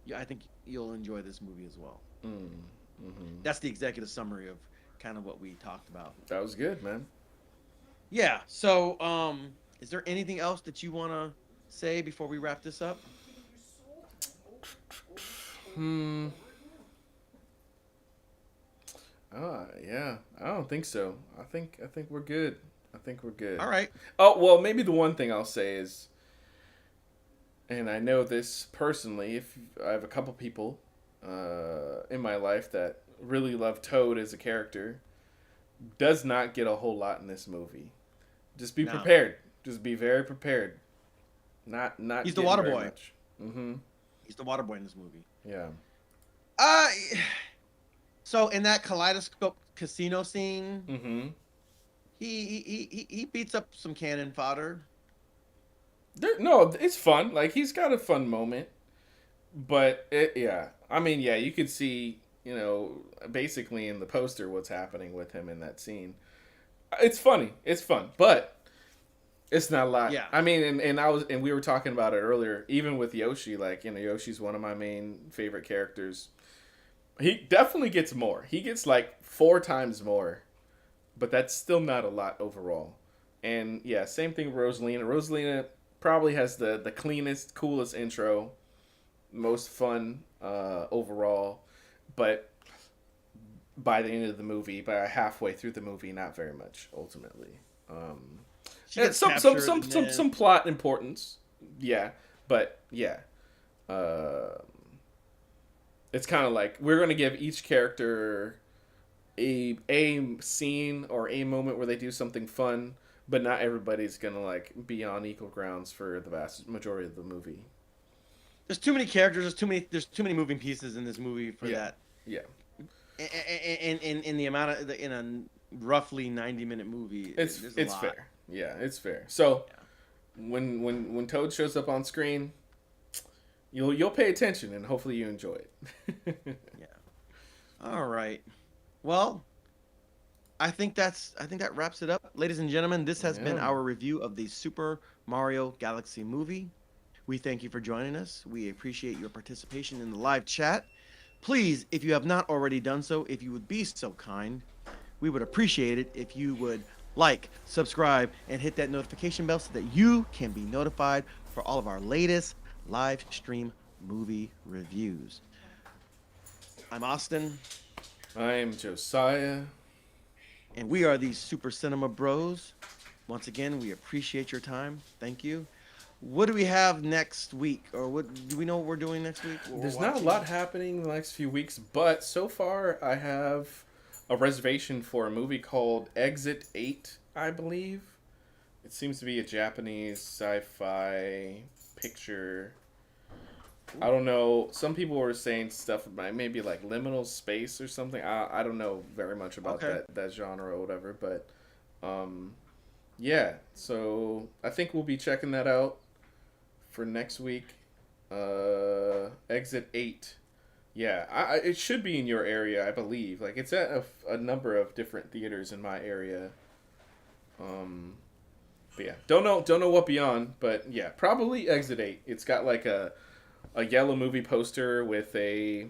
yeah, I think you'll enjoy this movie as well. Mm. Mhm. That's the executive summary of kind of what we talked about. That was good, man. Yeah. So, is there anything else that you want to say before we wrap this up? Hmm. Yeah. I don't think so. I think we're good. I think we're good. All right. Oh, well, maybe the one thing I'll say is, and I know this personally, if I have a couple people in my life that really love Toad as a character, does not get a whole lot in this movie. Just be No, prepared. Just be very prepared. Not he's the getting water very boy. much. Mm-hmm. He's the water boy in this movie. Yeah. Uh, so in that kaleidoscope casino scene, Mm-hmm. he beats up some cannon fodder. No, it's fun. Like he's got a fun moment, but yeah. I mean, yeah, you could see, basically in the poster what's happening with him in that scene. It's funny. It's fun, but it's not a lot. Yeah. I mean, and we were talking about it earlier. Even with Yoshi, like Yoshi's one of my main favorite characters. He definitely gets more. He gets like 4 times more, but that's still not a lot overall. And yeah, same thing with Rosalina. Rosalina probably has the cleanest, coolest intro, most fun overall, but by the end of the movie, by halfway through the movie, not very much ultimately. She And gets captured and then... some plot importance, yeah, but yeah, uh, it's kind of like we're gonna give each character a scene or a moment where they do something fun, but not everybody's gonna like be on equal grounds for the vast majority of the movie. There's too many characters. There's too many moving pieces in this movie for Yeah, that. yeah. In the amount of in a roughly 90-minute movie, there's a It's lot. fair. Yeah, it's fair. So Yeah. when Toad shows up on screen, you'll pay attention and hopefully you enjoy it. Yeah. All right. Well, I think that wraps it up, ladies and gentlemen. This has been Yeah. our review of the Super Mario Galaxy movie. We thank you for joining us. We appreciate your participation in the live chat. Please, if you have not already done so, if you would be so kind, we would appreciate it if you would like, subscribe, and hit that notification bell so that you can be notified for all of our latest live stream movie reviews. I'm Austin, I am Josiah. and we are the Super Cinema Bros. Once again, we appreciate your time. Thank you. What do we have next week, or what do we know what we're doing next week? What we're There's not a watching? lot happening in the next few weeks, but so far I have a reservation for a movie called Exit 8, I believe. It seems to be a Japanese sci-fi picture. I don't know. Some people were saying stuff about maybe like liminal space or something. I don't know very much about Okay. that genre or whatever, but yeah. So I think we'll be checking that out for next week. Exit 8. Yeah, it should be in your area, I believe. Like it's at a number of different theaters in my area. But yeah, don't know what beyond, but yeah, probably Exit 8. It's got like a yellow movie poster with a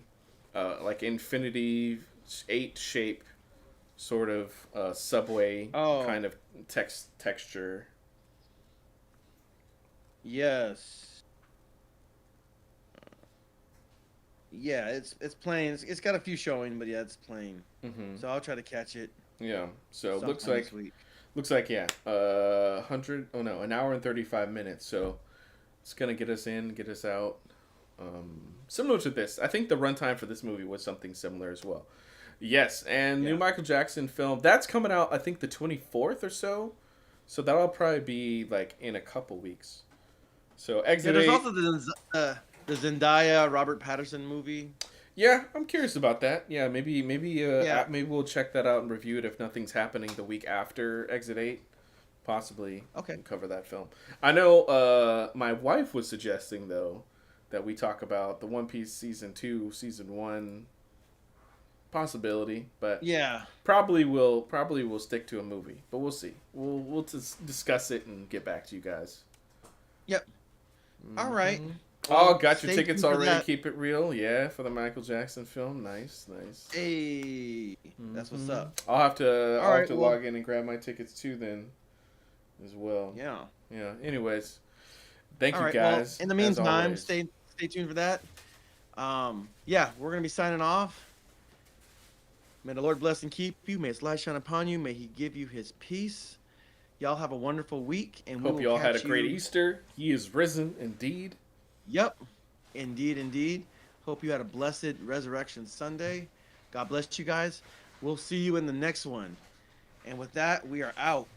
like Infinity 8 shape sort of subway Oh. kind of texture. Yes. Yeah, it's playing. It's got a few showing, but yeah, it's playing. Hmm. So I'll try to catch it. Yeah. So Sometime this week. looks like yeah, 100. Oh no, an hour and 35 minutes. So it's gonna get us in, get us out. Similar to this, I think the runtime for this movie was something similar as well. Yes, and new Yeah. Michael Jackson film that's coming out. I think the 24th or so. So that'll probably be like in a couple weeks. So Yeah, Exit there's 8. also the Zendaya Robert Patterson movie. Yeah, I'm curious about that. Yeah, Yeah. maybe we'll check that out and review it if nothing's happening the week after Exit 8. Possibly Okay. cover that film. I know my wife was suggesting though that we talk about the One Piece season 2, season 1 possibility, but Yeah. probably we'll stick to a movie, but we'll see. We'll just discuss it and get back to you guys. Yep. All right. Mhm. Well, Oh, got your stay tickets tuned for already. that. Keep it real, yeah, for the Michael Jackson film. Nice. Hey, that's what's Mhm. up. I'll have to All right, well- log in and grab my tickets too then, as well. Yeah. Yeah. Anyways, thank All you right. guys. Well, in the as meantime, always. stay tuned for that. Yeah, we're gonna be signing off. May the Lord bless and keep you. May His light shine upon you. May He give you His peace. Y'all have a wonderful week, and we Hope will you all had a catch great you- Easter. He is risen indeed. Yep, indeed, indeed. Hope you had a blessed Resurrection Sunday. God bless you guys. We'll see you in the next one. And with that, we are out.